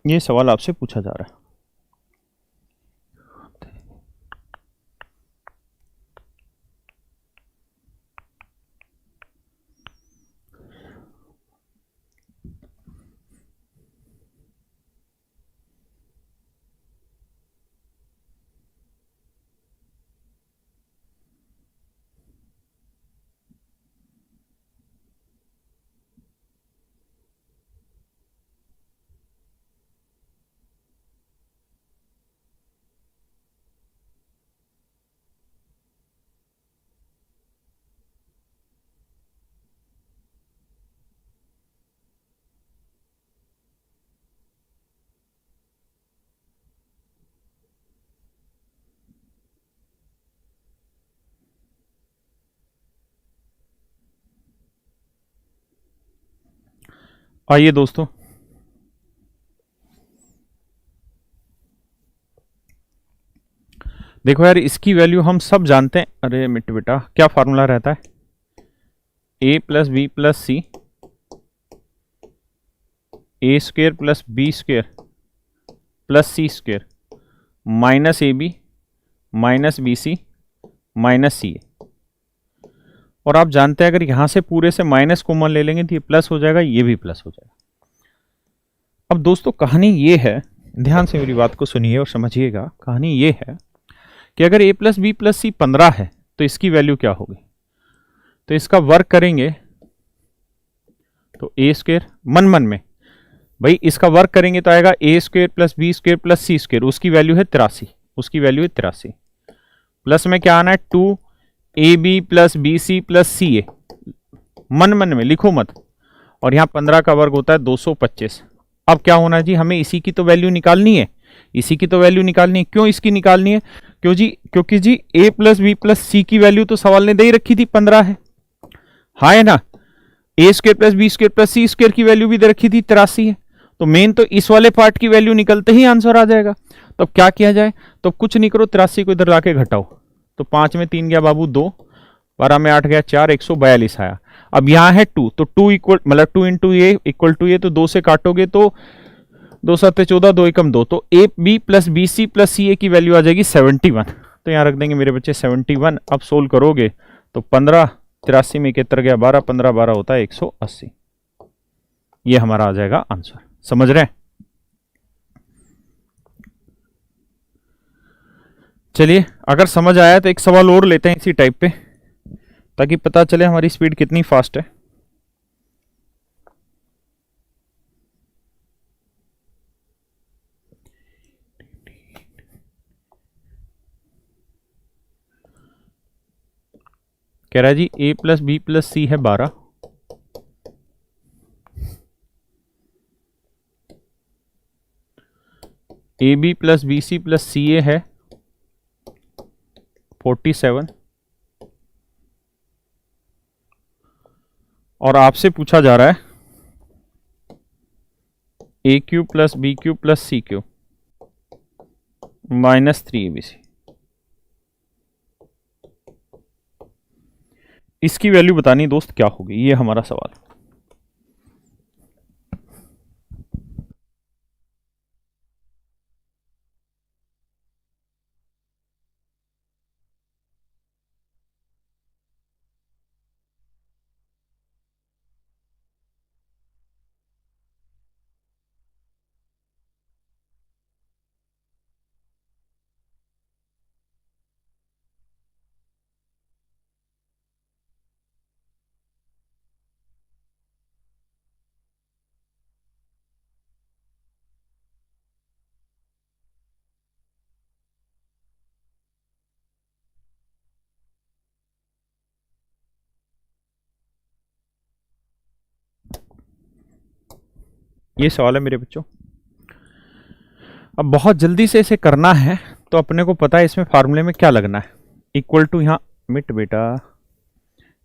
ये सवाल आपसे पूछा जा रहा है। आइए दोस्तों, देखो यार, इसकी वैल्यू हम सब जानते हैं। अरे मिट बेटा, क्या फार्मूला रहता है? A plus B plus C, A square plus B square plus C square minus A B minus B C minus C A. और आप जानते हैं अगर यहां से पूरे से माइनस कॉमन ले लेंगे तो ये प्लस हो जाएगा, ये भी प्लस हो जाएगा। अब दोस्तों कहानी ये है, ध्यान से मेरी बात को सुनिए और समझिएगा। कहानी ये है कि अगर a प्लस बी प्लस सी 15 है तो इसकी वैल्यू क्या होगी? तो इसका वर्क करेंगे तो ए स्क्वेयर, मन मन में भाई इसका वर्क करेंगे तो आएगा A square plus B square plus C square, उसकी वैल्यू है 83, उसकी वैल्यू है 83। प्लस में क्या आना है? 2 A B plus B C plus C A, मन मन में लिखो मत। और यहाँ 15 का वर्ग होता है 225। अब क्या होना है जी, हमें इसी की तो वैल्यू निकालनी है, इसी की तो वैल्यू निकालनी है। क्यों इसकी निकालनी है? क्योंकि जी a plus B plus C की वैल्यू तो सवाल ने दे ही रखी थी, 15 है, हाँ है ना। A square plus B square plus C square की वैल्यू भी दे रखी थी, 83 है। तो मेन तो इस वाले पार्ट की वैल्यू निकलते ही आंसर आ जाएगा। तो अब क्या किया जाए? तो कुछ नहीं करो, 83 को इधर लाके घटाओ। तो 5 में 3 गया बाबू 2, 12 में 8 गया 4, 142 आया। अब यहाँ है 2, तो 2 इक्वल मतलब 2 इंटू ए इक्वल टू ए, तो 2 से काटोगे तो 2 7 14, 2 एकम 2, तो A B plus B C plus C A की वैल्यू आ जाएगी 71। तो यहाँ रख देंगे मेरे बच्चे 71। अब सोल्व करोगे तो 15 83 में 71 गया 12, 15 12 होता है 180। ये हमारा आ जाएगा आंसर। समझ रहे हैं? चलिए, अगर समझ आया तो एक सवाल और लेते हैं इसी टाइप पे, ताकि पता चले हमारी स्पीड कितनी फास्ट है। कह रहा है जी a plus B plus C है 12, A B plus B C plus C A है 47, और आपसे पूछा जा रहा है A cube plus B cube plus C cube minus 3 ABC। इसकी वैल्यू बतानी दोस्त क्या होगी, ये हमारा सवाल। ये सवाल है मेरे बच्चों। अब बहुत जल्दी से इसे करना है, तो अपने को पता है इसमें फार्मूले में क्या लगना है। इक्वल टू, यहाँ मिट बेटा,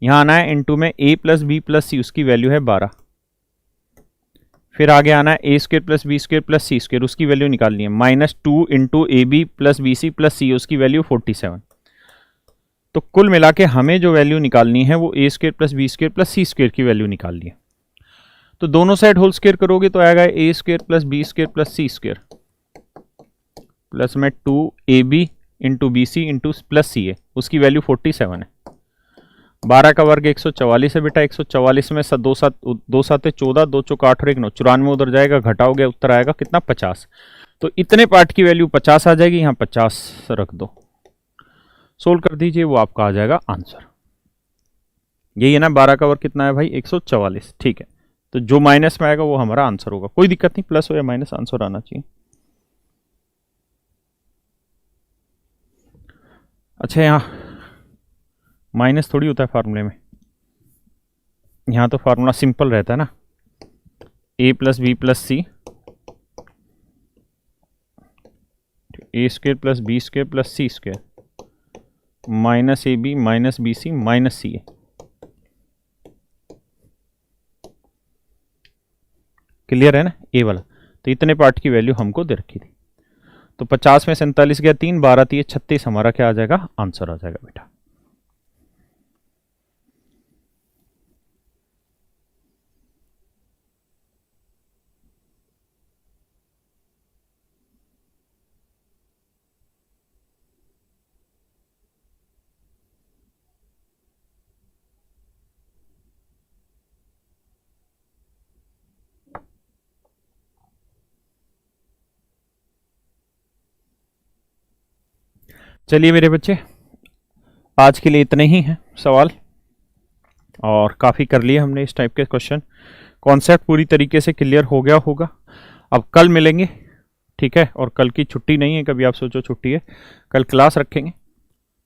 यहाँ आना है इनटू में a plus B plus C, उसकी वैल्यू है 12। फिर आगे आना है A square plus B square plus C square, उसकी वैल्यू निकालनी है minus 2 into A B plus B C plus C, उसकी वैल्यू 47। तो कुल मिला के हमें जो वैल्यू निकालनी है वो A square plus B square plus C square की वैल्यू निकालनी है। तो दोनों साइड होल स्क्वेयर करोगे तो आएगा A square plus B square plus C square plus में 2 A B into B C into plus C A, उसकी वैल्यू 47 है। 12 का वर्ग 144 है बेटा, 144 में 2 7 14, 2 चौक 8 और 1 9, 94 उधर जाएगा, घटाओगे उत्तर आएगा कितना? 50। तो इतने पार्ट की वैल्यू 50 आ जाएगी, यहाँ 50 रख दो, सोल्व कर दीजिए, वो आपका आ जाएगा आंसर। यही है ना, 12 का वर्ग कितना है भाई? 144। ठीक है, तो जो माइनस में आएगा वो हमारा आंसर होगा। कोई दिक्कत नहीं, प्लस हो या माइनस आंसर आना चाहिए। अच्छा, यहाँ माइनस थोड़ी होता है फार्मूले में, यहाँ तो फार्मूला सिंपल रहता है ना, a plus B plus C, A square plus B square plus C square minus A B minus B C minus C A. Clear है ना, ए वाला। तो इतने पार्ट की वैल्यू हमको दे रखी थी। तो 50 में 47 गया 3, 12 3 36, हमारा क्या आ जाएगा, आंसर आ जाएगा बेटा। चलिए मेरे बच्चे, आज के लिए इतने ही हैं सवाल, और काफ़ी कर लिए हमने इस टाइप के क्वेश्चन। कॉन्सेप्ट पूरी तरीके से क्लियर हो गया होगा। अब कल मिलेंगे, ठीक है, और कल की छुट्टी नहीं है, कभी आप सोचो छुट्टी है, कल क्लास रखेंगे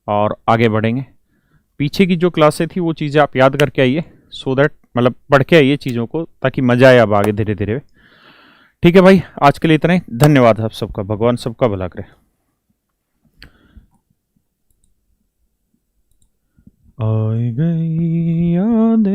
और आगे बढ़ेंगे। पीछे की जो क्लासें थी वो चीज़ें आप याद करके आइए, सो दैट मतलब पढ़ के आइए चीज़ों को, ताकि मजा आए अब आगे धीरे धीरे। ठीक है भाई, आज के लिए इतना ही। धन्यवाद आप सबका, भगवान सबका भला करे। आ गई यादें।